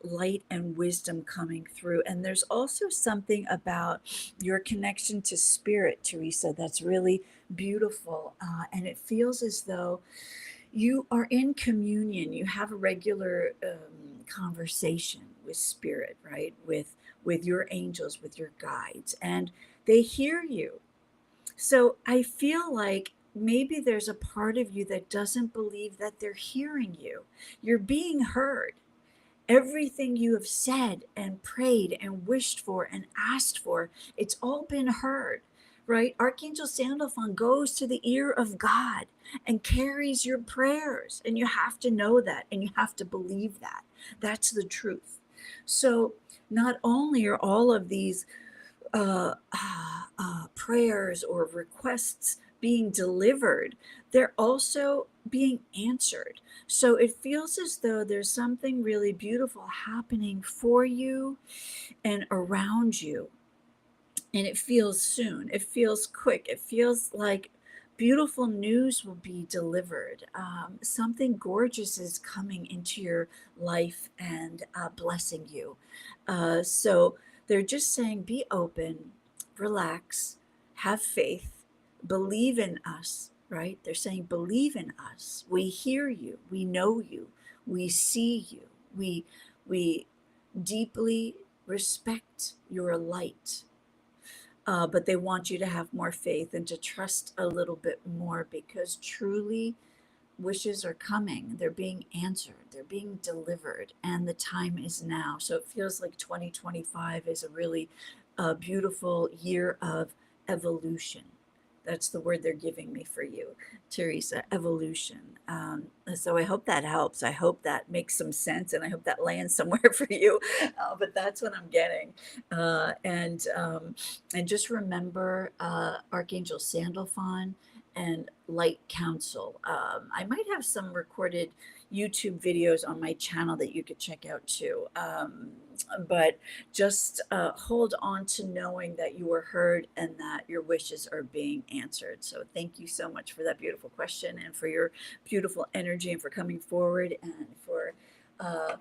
light and wisdom coming through. And there's also something about your connection to spirit, Teresa, that's really beautiful. And it feels as though you are in communion, you have a regular conversation with spirit, right? With your angels, with your guides, and they hear you. So I feel like maybe there's a part of you that doesn't believe that they're hearing you. You're being heard. Everything you have said and prayed and wished for and asked for, it's all been heard, right? Archangel Sandalphon goes to the ear of God and carries your prayers. And you have to know that and you have to believe that. That's the truth. So not only are all of these prayers or requests being delivered, they're also being answered. So it feels as though there's something really beautiful happening for you and around you. And it feels soon, it feels quick, it feels like beautiful news will be delivered. Something gorgeous is coming into your life and blessing you. So they're just saying be open, relax, have faith, believe in us, right? They're saying believe in us. We hear you, we know you, we see you, we deeply respect your light, but they want you to have more faith and to trust a little bit more, because truly wishes are coming. They're being answered, they're being delivered, and the time is now. So it feels like 2025 is a really beautiful year of evolution. That's the word they're giving me for you, Teresa, evolution. So I hope that helps. I hope that makes some sense, and I hope that lands somewhere for you. But that's what I'm getting. And just remember Archangel Sandalphon and Light Council. I might have some recorded YouTube videos on my channel that you could check out too. But just hold on to knowing that you are heard and that your wishes are being answered. So thank you so much for that beautiful question, and for your beautiful energy, and for coming forward, and for uh,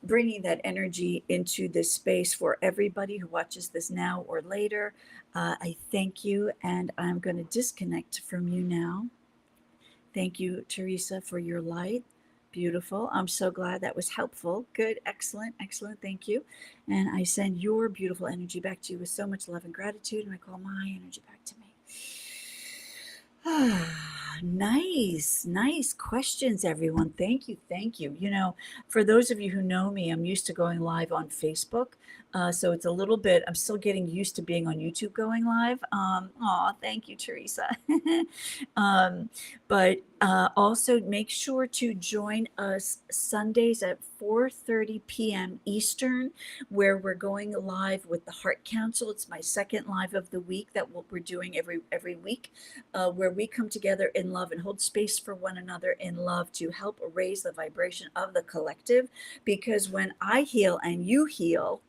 bringing that energy into this space for everybody who watches this now or later. I thank you, and I'm going to disconnect from you now. Thank you, Teresa, for your light. Beautiful. I'm so glad that was helpful. Good. Excellent. Excellent. Thank you. And I send your beautiful energy back to you with so much love and gratitude. And I call my energy back to me. Nice, nice questions, everyone. Thank you, thank you. You know, for those of you who know me, I'm used to going live on Facebook. So it's a little bit, I'm still getting used to being on YouTube going live. Thank you, Teresa. um, but also make sure to join us Sundays at 4:30 p.m. Eastern, where we're going live with the Heart Council. It's my second live of the week that we're doing every week, where we come together in love and hold space for one another in love to help raise the vibration of the collective. Because when I heal and you heal,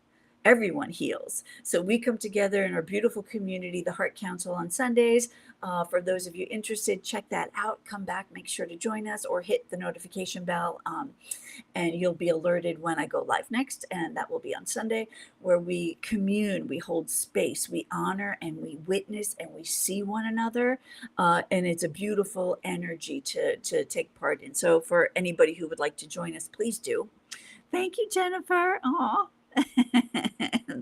everyone heals. So we come together in our beautiful community, the Heart Council, on Sundays. For those of you interested, check that out. Come back, make sure to join us, or hit the notification bell. And you'll be alerted when I go live next, and that will be on Sunday, where we commune, we hold space, we honor, and we witness, and we see one another, and it's a beautiful energy to take part in. So for anybody who would like to join us, please do. Thank you, Jennifer. Aw.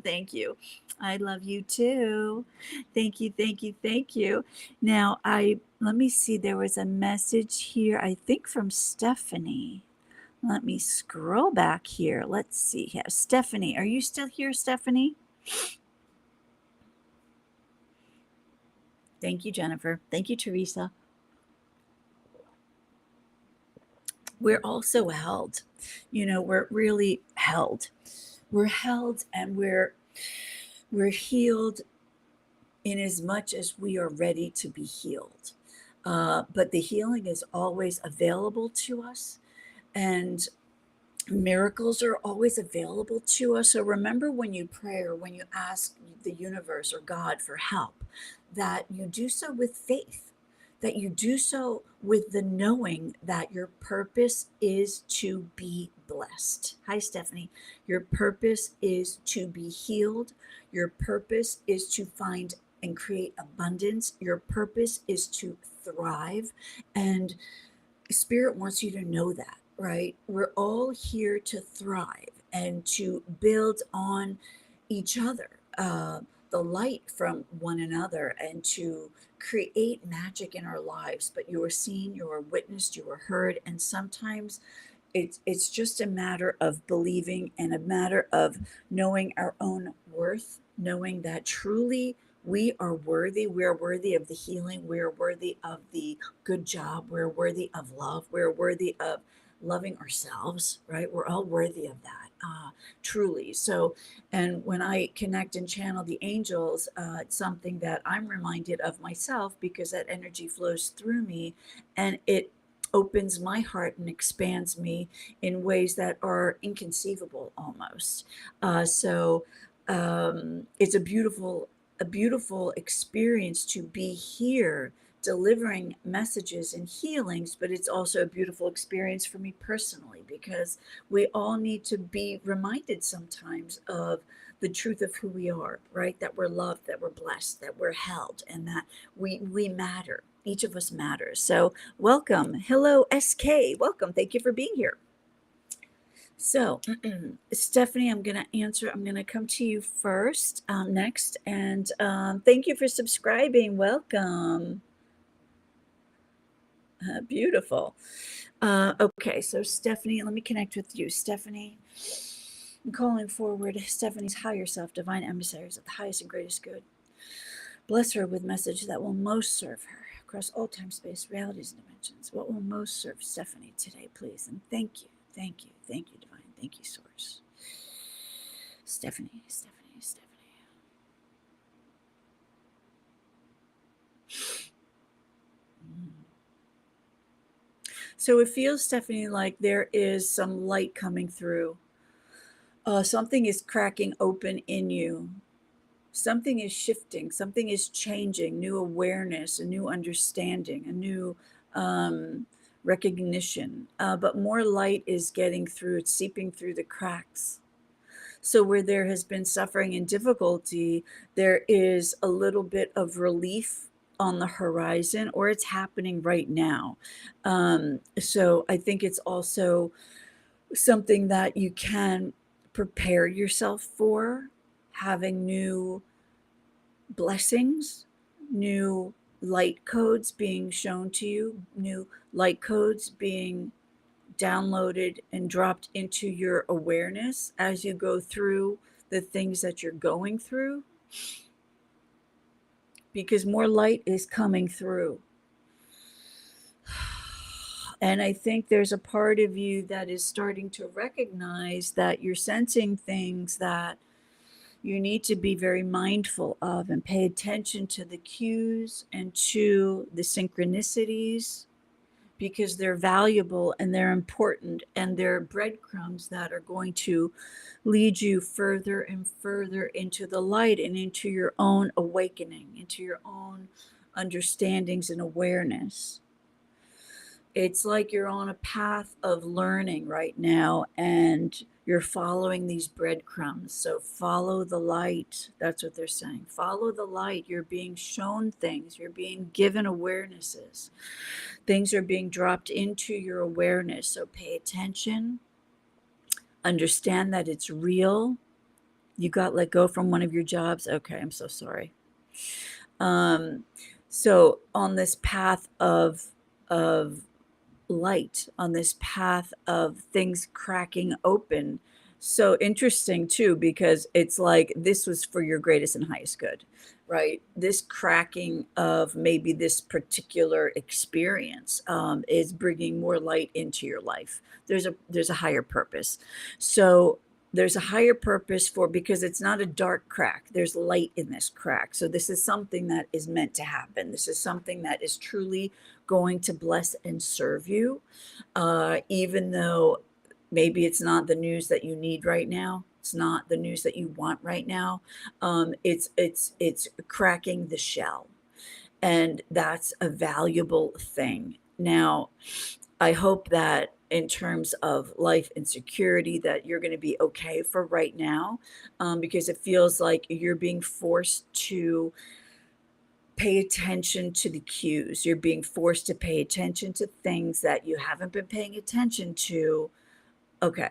Thank you. I love you too. Thank you, thank you, thank you. Now, let me see, there was a message here, I think from Stephanie. Let me scroll back here. Let's see here. Stephanie, are you still here, Stephanie? Thank you, Jennifer. Thank you, Teresa. We're also held. You know, we're really held. We're held, and we're healed in as much as we are ready to be healed. But the healing is always available to us, and miracles are always available to us. So remember, when you pray or when you ask the universe or God for help, that you do so with faith, that you do so with the knowing that your purpose is to be blessed. Hi, Stephanie. Your purpose is to be healed. Your purpose is to find and create abundance. Your purpose is to thrive. And Spirit wants you to know that, right? We're all here to thrive and to build on each other, the light from one another, and to create magic in our lives. But you are seen, you are witnessed, you are heard, and sometimes it's just a matter of believing, and a matter of knowing our own worth, knowing that truly we are worthy. We are worthy of the healing. We are worthy of the good job. We're worthy of love. We're worthy of loving ourselves, right? We're all worthy of that, truly. So, and when I connect and channel the angels, it's something that I'm reminded of myself, because that energy flows through me, and it opens my heart and expands me in ways that are inconceivable almost. It's a beautiful experience to be here delivering messages and healings, but it's also a beautiful experience for me personally because we all need to be reminded sometimes of the truth of who we are, right? That we're loved, that we're blessed, that we're held, and that we matter. Each of us matters. So welcome. Hello, SK. Welcome. Thank you for being here. So, Stephanie, I'm going to answer. I'm going to come to you first, next. And thank you for subscribing. Welcome. Beautiful. Okay, so Stephanie, let me connect with you. Stephanie, I'm calling forward Stephanie's higher self, divine emissaries of the highest and greatest good. Bless her with message that will most serve her across all time, space, realities, and dimensions. What will most serve Stephanie today, please? And thank you, thank you, thank you, divine. Thank you, source. Stephanie, Stephanie, Stephanie. So it feels, Stephanie, like there is some light coming through. Something is cracking open in you. Something is shifting, something is changing, new awareness, a new understanding, a new recognition. But more light is getting through, it's seeping through the cracks. So where there has been suffering and difficulty, there is a little bit of relief on the horizon, or it's happening right now. So I think it's also something that you can prepare yourself for, having new blessings, new light codes being shown to you, new light codes being downloaded and dropped into your awareness as you go through the things that you're going through, because more light is coming through. And I think there's a part of you that is starting to recognize that you're sensing things that you need to be very mindful of and pay attention to the cues and to the synchronicities, because they're valuable and they're important and they're breadcrumbs that are going to lead you further and further into the light and into your own awakening, into your own understandings and awareness. It's like you're on a path of learning right now and you're following these breadcrumbs. So follow the light. That's what they're saying. Follow the light. You're being shown things. You're being given awarenesses. Things are being dropped into your awareness. So pay attention. Understand that it's real. You got let go from one of your jobs. Okay, I'm so sorry. So on this path of light, on this path of things cracking open. So interesting too, because it's like this was for your greatest and highest good, right? This cracking of maybe this particular experience is bringing more light into your life. There's a higher purpose. So there's a higher purpose for, because it's not a dark crack, there's light in this crack. So this is something that is meant to happen. This is something that is truly going to bless and serve you, even though maybe it's not the news that you need right now. It's not the news that you want right now. It's cracking the shell, and that's a valuable thing. Now, I hope that in terms of life and security that you're going to be okay for right now, because it feels like you're being forced to pay attention to the cues. You're being forced to pay attention to things that you haven't been paying attention to. Okay.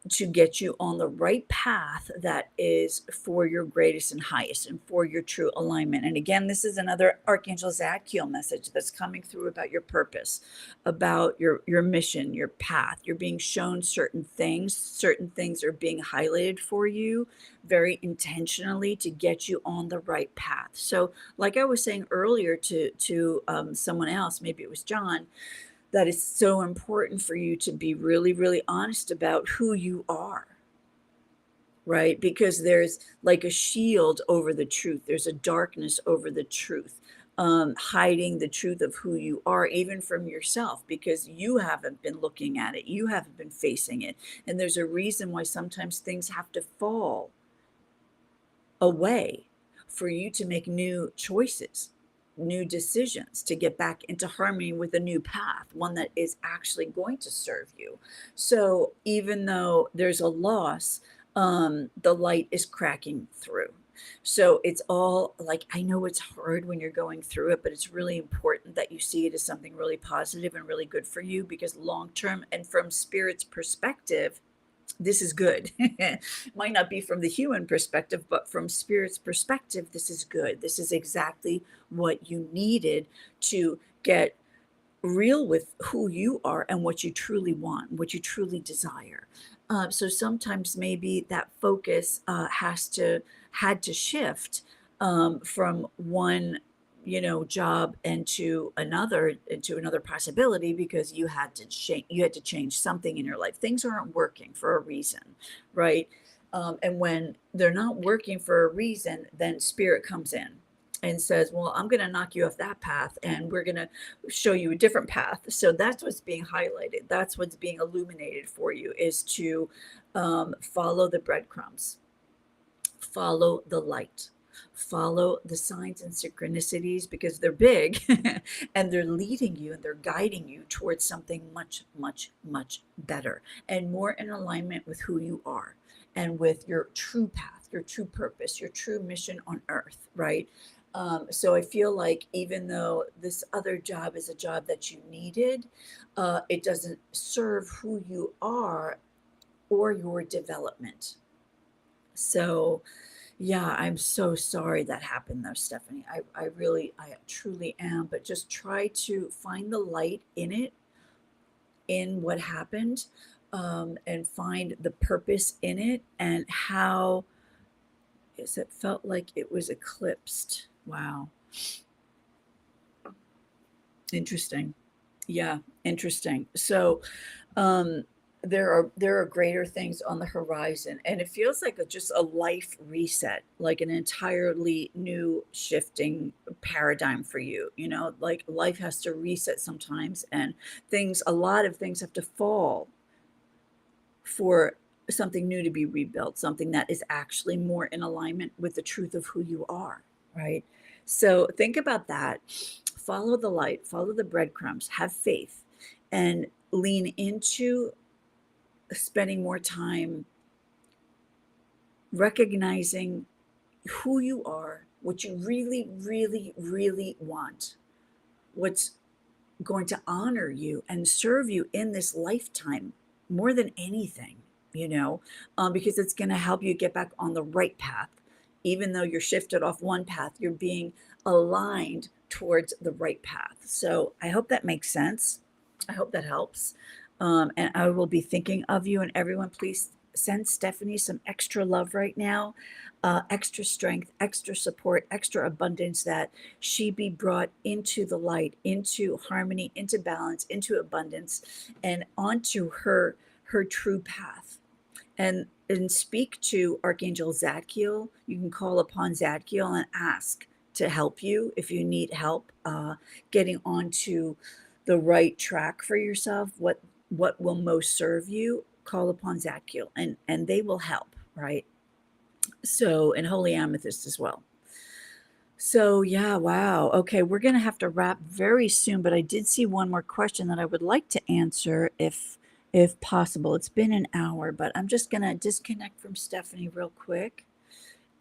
To get you on the right path that is for your greatest and highest and for your true alignment. And again, this is another Archangel Zadkiel message that's coming through about your purpose, about your mission, your path. You're being shown certain things. Certain things are being highlighted for you very intentionally to get you on the right path. So like I was saying earlier to someone else, maybe it was John, that is so important for you to be really, really honest about who you are, right? Because there's like a shield over the truth. There's a darkness over the truth. hiding the truth of who you are, even from yourself, because you haven't been looking at it, you haven't been facing it. And there's a reason why sometimes things have to fall away for you to make new choices, new decisions, to get back into harmony with a new path, one that is actually going to serve you. So even though there's a loss, the light is cracking through. So it's all like, I know it's hard when you're going through it, but it's really important that you see it as something really positive and really good for you, because long term and from spirit's perspective, this is good. Might not be from the human perspective, but from spirit's perspective, this is good. This is exactly what you needed to get real with who you are and what you truly want, what you truly desire. So sometimes maybe that focus had to shift from one job into another possibility, because you had to change something in your life. Things aren't working for a reason, right? And when they're not working for a reason, then spirit comes in and says, well, I'm going to knock you off that path and we're going to show you a different path. So that's what's being highlighted. That's what's being illuminated for you, is to follow the breadcrumbs, follow the light, follow the signs and synchronicities, because they're big and they're leading you and they're guiding you towards something much, much, much better and more in alignment with who you are and with your true path, your true purpose, your true mission on earth, right? So I feel like even though this other job is a job that you needed, it doesn't serve who you are or your development. So, yeah, I'm so sorry that happened though, Stephanie. I truly am. But just try to find the light in it, in what happened, and find the purpose in it, and how is it felt like it was eclipsed. Wow. Interesting. Yeah, interesting. So, um, there are greater things on the horizon, and it feels like just a life reset, like an entirely new shifting paradigm for you. Like life has to reset sometimes, and a lot of things have to fall for something new to be rebuilt, something that is actually more in alignment with the truth of who you are, right? So think about that. Follow the light, follow the breadcrumbs, have faith, and lean into spending more time recognizing who you are, what you really, really, really want, what's going to honor you and serve you in this lifetime more than anything, because it's going to help you get back on the right path. Even though you're shifted off one path, you're being aligned towards the right path. So I hope that makes sense. I hope that helps. And I will be thinking of you, and everyone, please send Stephanie some extra love right now, extra strength, extra support, extra abundance, that she be brought into the light, into harmony, into balance, into abundance, and onto her true path. And speak to Archangel Zadkiel. You can call upon Zadkiel and ask to help you if you need help getting onto the right track for yourself. What will most serve you? Call upon Zadkiel, and they will help, right? So, and Holy Amethyst as well. So, yeah, wow. Okay, we're going to have to wrap very soon, but I did see one more question that I would like to answer if possible. It's been an hour, but I'm just going to disconnect from Stephanie real quick.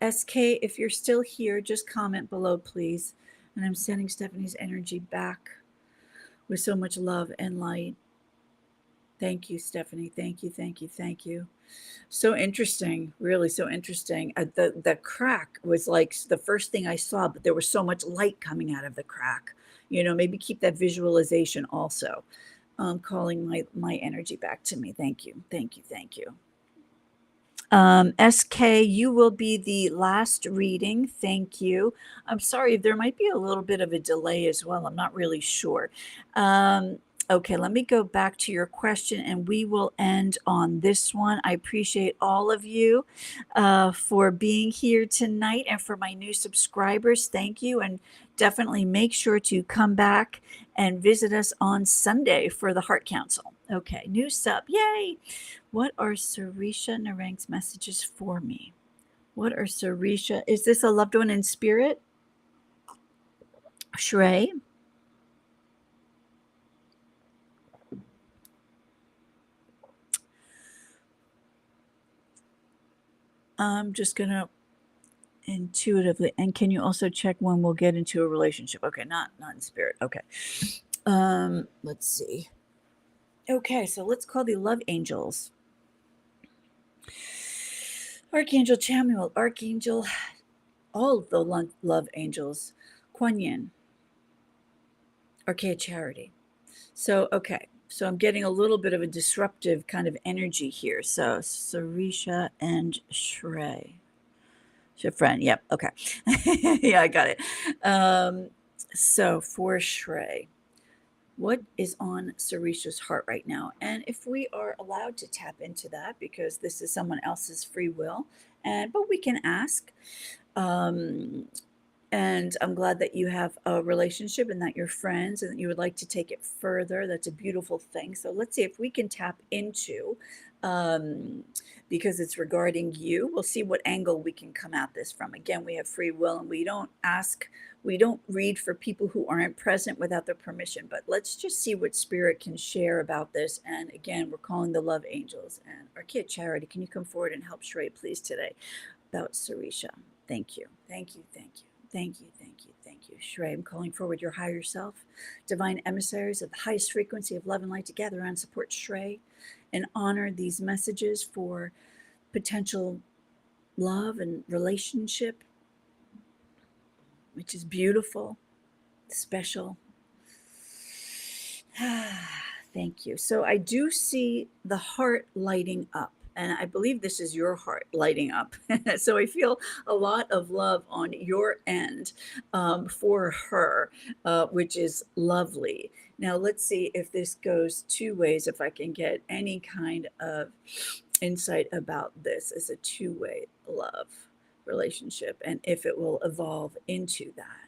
SK, if you're still here, just comment below, please. And I'm sending Stephanie's energy back with so much love and light. Thank you, Stephanie. Thank you, thank you, thank you. So interesting, really so interesting. The crack was like the first thing I saw, but there was so much light coming out of the crack. Maybe keep that visualization also. Calling my energy back to me. Thank you, thank you, thank you. SK, you will be the last reading. Thank you. I'm sorry, there might be a little bit of a delay as well. I'm not really sure. Okay, let me go back to your question and we will end on this one. I appreciate all of you for being here tonight, and for my new subscribers, thank you. And definitely make sure to come back and visit us on Sunday for the Heart Council. Okay, new sub. Yay! What are Sarisha Narang's messages for me? What are Sarisha? Is this a loved one in spirit? Shrey? I'm just going to intuitively, and can you also check when we'll get into a relationship? Okay, not in spirit. Okay. Let's see. Okay, so let's call the love angels. Archangel Chamuel, Archangel, all of the love angels, Kuan Yin, Archaic Charity. So, okay, so I'm getting a little bit of a disruptive kind of energy here. So, Sarisha and Shrey. Shifren, yep, okay. Yeah, I got it. So, for Shrey, what is on Sarisha's heart right now? And if we are allowed to tap into that, because this is someone else's free will, but we can ask. And I'm glad that you have a relationship and that you're friends and that you would like to take it further. That's a beautiful thing. So let's see if we can tap into, because it's regarding you. We'll see what angle we can come at this from. Again, we have free will and we don't read for people who aren't present without their permission. But let's just see what spirit can share about this. And again, we're calling the love angels. And Archaic Charity, can you come forward and help Shrey, please, today about Sarisha? Thank you. Thank you. Thank you. Thank you, thank you, thank you. Shrey, I'm calling forward your higher self, divine emissaries of the highest frequency of love and light to gather around, support Shrey, and honor these messages for potential love and relationship, which is beautiful, special. Thank you. So I do see the heart lighting up. And I believe this is your heart lighting up. So I feel a lot of love on your end for her, which is lovely. Now, let's see if this goes two ways, if I can get any kind of insight about this as a two-way love relationship and if it will evolve into that.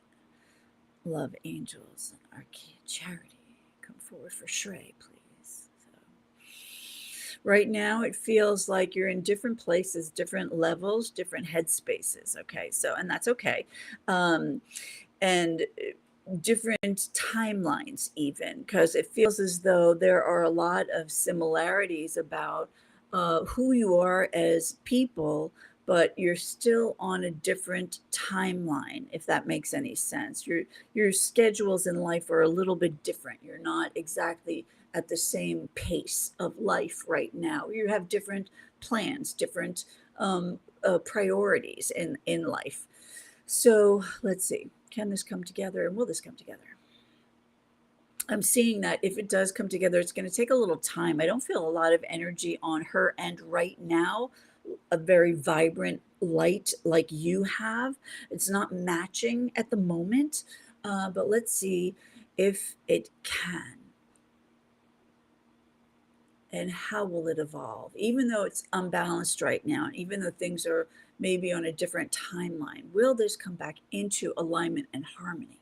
Love angels and Archaic Charity, come forward for Shrey, please. Right now it feels like you're in different places, different levels, different headspaces. Okay, so, and that's okay. And different timelines, even, because it feels as though there are a lot of similarities about who you are as people, but you're still on a different timeline, if that makes any sense. Your schedules in life are a little bit different. You're not exactly at the same pace of life right now. You have different plans, different priorities in life. So let's see, can this come together and will this come together? I'm seeing that if it does come together, it's going to take a little time. I don't feel a lot of energy on her end right now, a very vibrant light like you have. It's not matching at the moment, but let's see if it can. And how will it evolve? Even though it's unbalanced right now, and even though things are maybe on a different timeline, will this come back into alignment and harmony?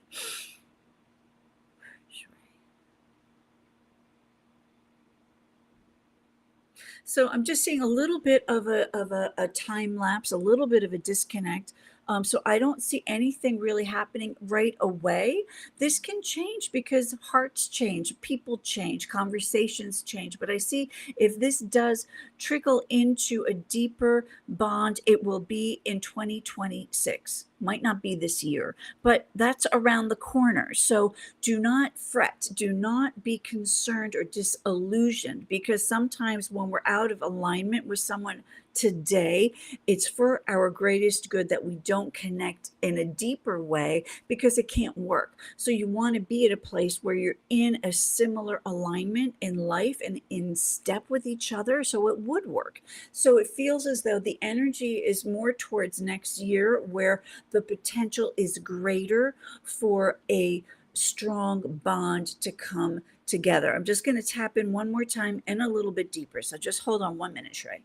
So I'm just seeing a little bit of a time lapse, a little bit of a disconnect. So I don't see anything really happening right away. This can change because hearts change, people change, conversations change. But I see if this does trickle into a deeper bond, it will be in 2026. Might not be this year, but that's around the corner. So do not fret, do not be concerned or disillusioned, because sometimes when we're out of alignment with someone today, it's for our greatest good that we don't connect in a deeper way because it can't work. So you want to be at a place where you're in a similar alignment in life and in step with each other so it would work. So it feels as though the energy is more towards next year, where the potential is greater for a strong bond to come together. I'm just going to tap in one more time and a little bit deeper. So just hold on 1 minute, Shrey.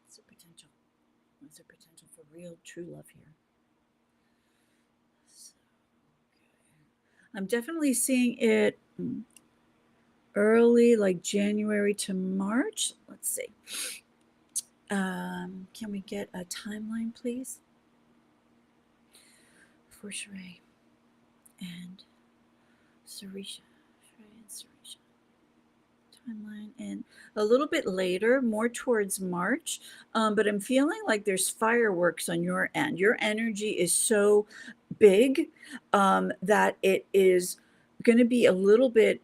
What's the potential? What's the potential for real, true love here? So, okay. I'm definitely seeing it early, like January to March. Let's see. Can we get a timeline, please? For Shrey and Sarisha. Shrey and Sarisha. Timeline and a little bit later, more towards March. But I'm feeling like there's fireworks on your end. Your energy is so big that it is going to be a little bit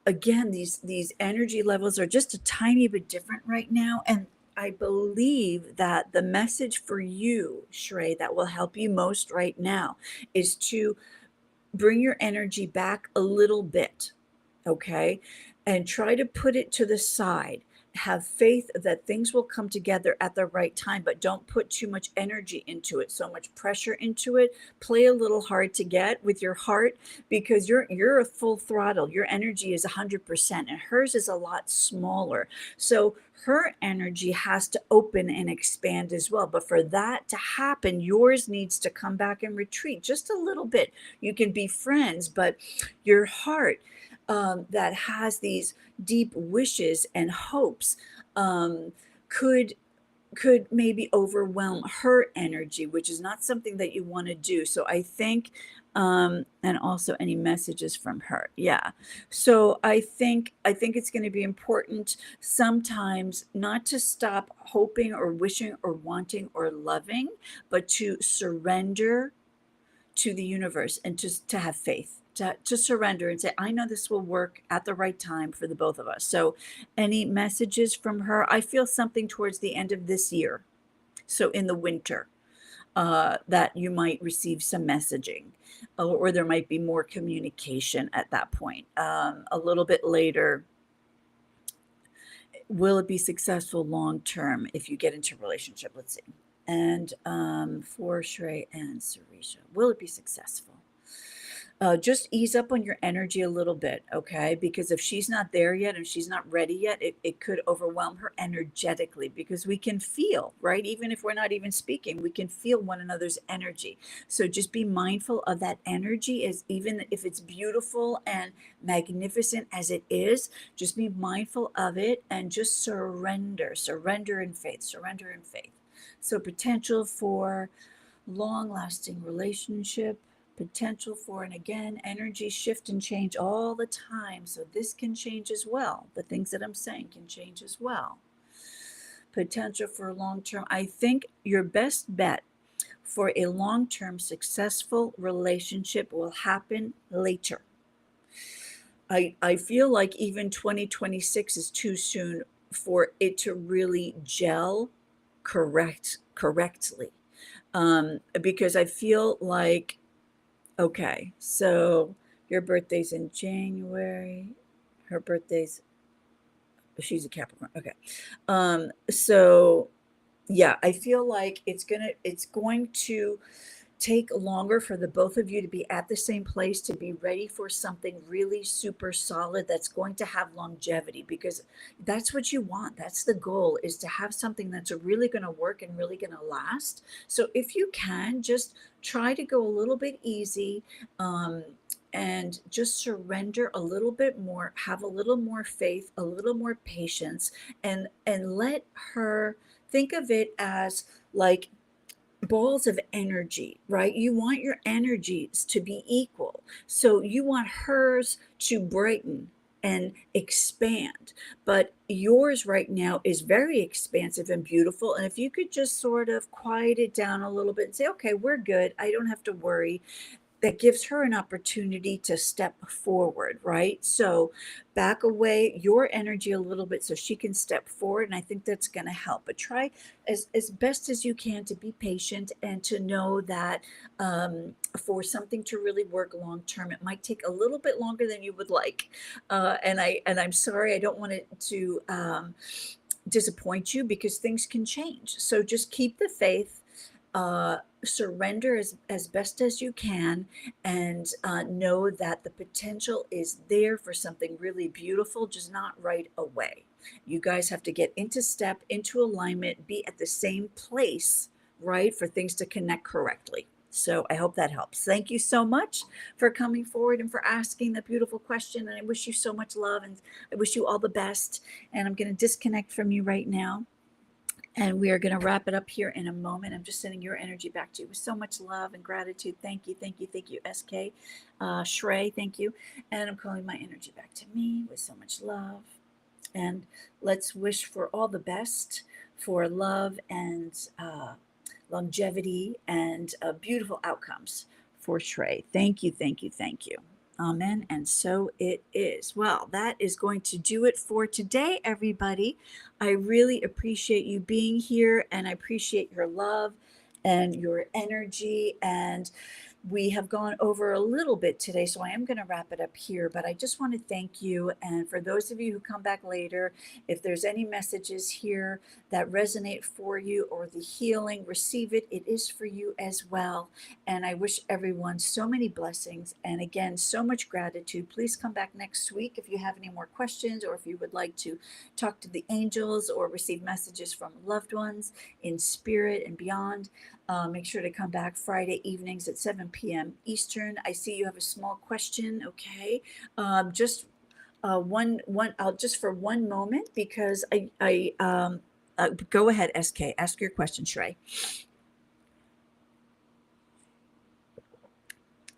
again, these energy levels are just a tiny bit different right now. And I believe that the message for you, Shrey, that will help you most right now is to bring your energy back a little bit, okay? And try to put it to the side. Have faith that things will come together at the right time, but don't put too much energy into it, so much pressure into it. Play a little hard to get with your heart because you're a full throttle. Your energy is 100% and hers is a lot smaller. So her energy has to open and expand as well. But for that to happen, yours needs to come back and retreat just a little bit. You can be friends, but your heart that has these deep wishes and hopes could maybe overwhelm her energy, which is not something that you want to do. So I think and also any messages from her. Yeah. So I think it's going to be important sometimes not to stop hoping or wishing or wanting or loving, but to surrender to the universe and to have faith, to surrender and say, I know this will work at the right time for the both of us. So any messages from her? I feel something towards the end of this year. So in the winter, that you might receive some messaging or there might be more communication at that point. A little bit later, will it be successful long term if you get into a relationship? Let's see. And for Shrey and Sarisha, will it be successful? Just ease up on your energy a little bit, okay? Because if she's not there yet and she's not ready yet, it could overwhelm her energetically because we can feel, right? Even if we're not even speaking, we can feel one another's energy. So just be mindful of that energy, as even if it's beautiful and magnificent as it is, just be mindful of it and just surrender in faith, surrender in faith. So potential for long-lasting relationship, potential for, and again, energy shift and change all the time. So this can change as well. The things that I'm saying can change as well. Potential for long-term. I think your best bet for a long-term successful relationship will happen later. I feel like even 2026 is too soon for it to really gel correctly. Because I feel like, okay, so your birthday's in January, her birthday's, she's a Capricorn. Okay. So yeah, I feel like it's going to take longer for the both of you to be at the same place, to be ready for something really super solid that's going to have longevity, because that's what you want. That's the goal, is to have something that's really going to work and really going to last. So if you can, just try to go a little bit easy, and just surrender a little bit more, have a little more faith, a little more patience, and let her think of it as like balls of energy, right? You want your energies to be equal. So you want hers to brighten and expand. But yours right now is very expansive and beautiful. And if you could just sort of quiet it down a little bit and say, okay, we're good. I don't have to worry. that gives her an opportunity to step forward, right? So back away your energy a little bit so she can step forward. And I think that's going to help. But try as best as you can to be patient and to know that for something to really work long term, it might take a little bit longer than you would like. And I'm sorry, I don't want it to disappoint you because things can change. So just keep the faith, surrender as best as you can, and know that the potential is there for something really beautiful, just not right away. You guys have to get into step, into alignment, be at the same place, right, for things to connect correctly. So I hope that helps. Thank you so much for coming forward and for asking that beautiful question. And I wish you so much love and I wish you all the best. And I'm going to disconnect from you right now. And we are going to wrap it up here in a moment. I'm just sending your energy back to you with so much love and gratitude. Thank you, thank you, thank you, SK. Shrey, thank you. And I'm calling my energy back to me with so much love. And let's wish for all the best for love and longevity and beautiful outcomes for Shrey. Thank you, thank you, thank you. Amen. And so it is. Well, that is going to do it for today, everybody. I really appreciate you being here and I appreciate your love and your energy. And we have gone over a little bit today, so I am going to wrap it up here. But I just want to thank you. And for those of you who come back later, if there's any messages here that resonate for you or the healing, receive it. It is for you as well. And I wish everyone so many blessings. And again, so much gratitude. Please come back next week if you have any more questions or if you would like to talk to the angels or receive messages from loved ones in spirit and beyond. Make sure to come back Friday evenings at 7 p.m. Eastern. I see you have a small question. Okay. Just just for one moment because go ahead, SK. Ask your question, Shrey.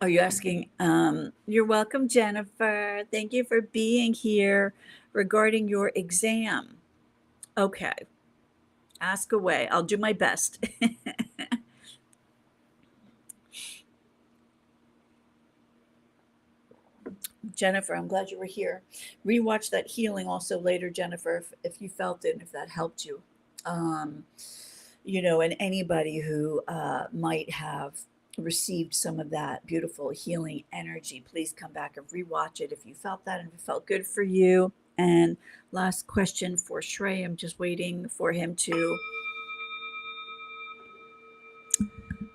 Are you asking? You're welcome, Jennifer. Thank you for being here regarding your exam. Okay. Ask away. I'll do my best. Jennifer, I'm glad you were here. Rewatch that healing also later, Jennifer, if you felt it and if that helped you. And anybody who might have received some of that beautiful healing energy, please come back and rewatch it if you felt that and if it felt good for you. And last question for Shrey. I'm just waiting for him to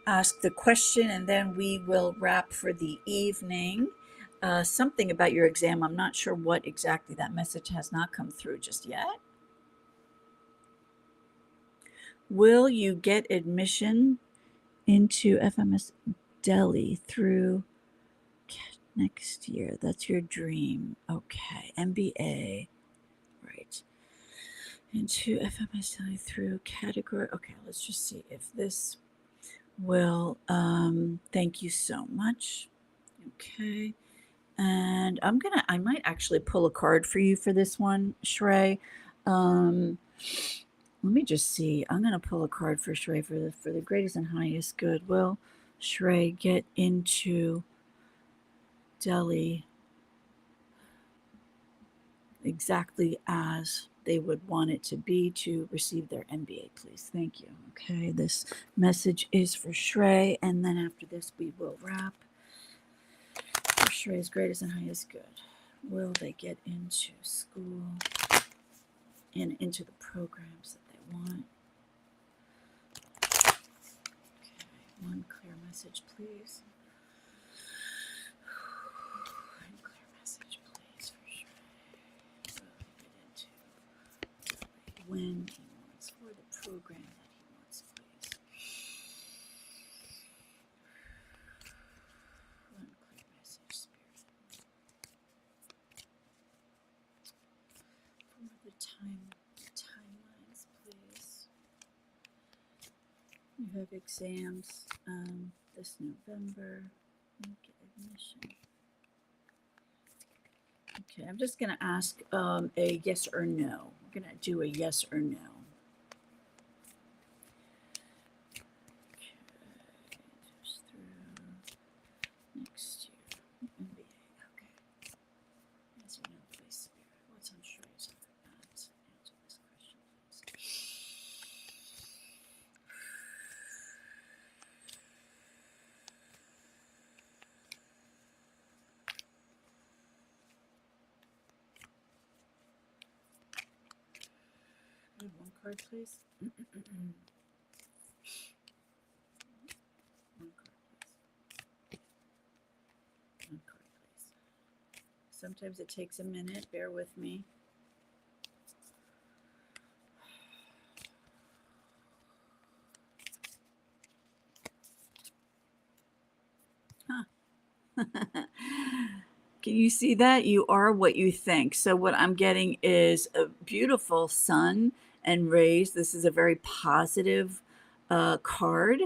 ask the question and then we will wrap for the evening. Something about your exam. I'm not sure what exactly. That message has not come through just yet. Will you get admission into FMS Delhi through next year? That's your dream. Okay. MBA. Right. Into FMS Delhi through category. Okay. Let's just see if this will. Thank you so much. Okay. And I might actually pull a card for you for this one, Shrey. Let me just see. I'm gonna pull a card for Shrey for the greatest and highest good. Will Shrey get into Delhi exactly as they would want it to be to receive their MBA, please? Thank you. Okay, this message is for Shrey, and then after this we will wrap. For Shrey's greatest and highest good. Will they get into school and into the programs that they want? Okay, one clear message, please. One clear message, please, for Shrey. Will they get into when he wants for the program that he wants, please? One clear message, Spirit. For the timelines, please. You have exams this November. Get admission. Okay, I'm just going to ask a yes or no. I'm going to do a yes or no. Okay, just through Good. One card, please. One card, please. One card, please. Sometimes it takes a minute. Bear with me. Huh. Can you see that? You are what you think. So, what I'm getting is a beautiful sun and rays. This is a very positive card.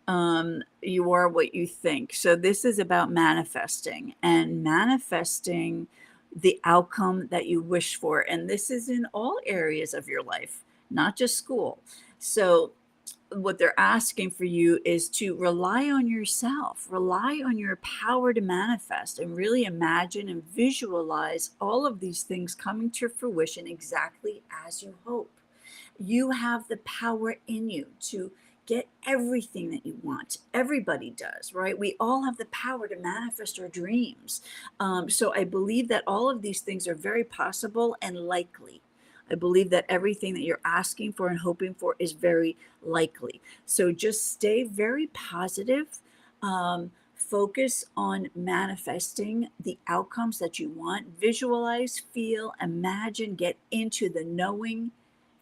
You are what you think. So, this is about manifesting and manifesting the outcome that you wish for. And this is in all areas of your life, not just school. So, what they're asking for you is to rely on yourself, rely on your power to manifest, and really imagine and visualize all of these things coming to fruition exactly as you hope. You have the power in you to get everything that you want. Everybody does, right? We all have the power to manifest our dreams. So I believe that all of these things are very possible and likely. I believe that everything that you're asking for and hoping for is very likely. So just stay very positive. Focus on manifesting the outcomes that you want. Visualize, feel, imagine, get into the knowing,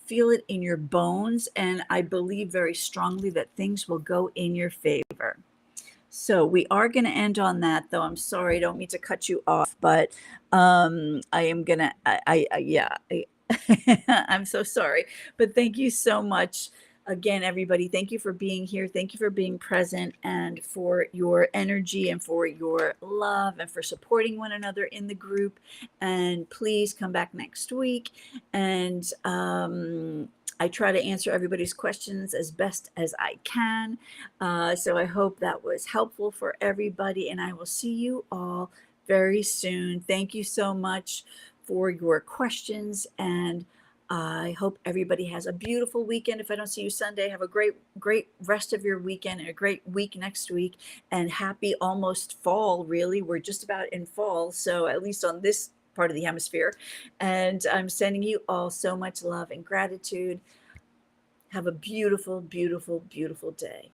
feel it in your bones. And I believe very strongly that things will go in your favor. So we are going to end on that, though. I'm sorry, I don't mean to cut you off, but I am gonna. Yeah, I'm so sorry, but thank you so much again, everybody. Thank you for being here. Thank you for being present and for your energy and for your love and for supporting one another in the group. And please come back next week. And I try to answer everybody's questions as best as I can. So I hope that was helpful for everybody, and I will see you all very soon. Thank you so much for your questions, and I hope everybody has a beautiful weekend. If I don't see you Sunday, have a great rest of your weekend and a great week next week, and happy almost fall, really. We're just about in fall, so at least on this part of the hemisphere. And I'm sending you all so much love and gratitude. Have a beautiful, beautiful, beautiful day.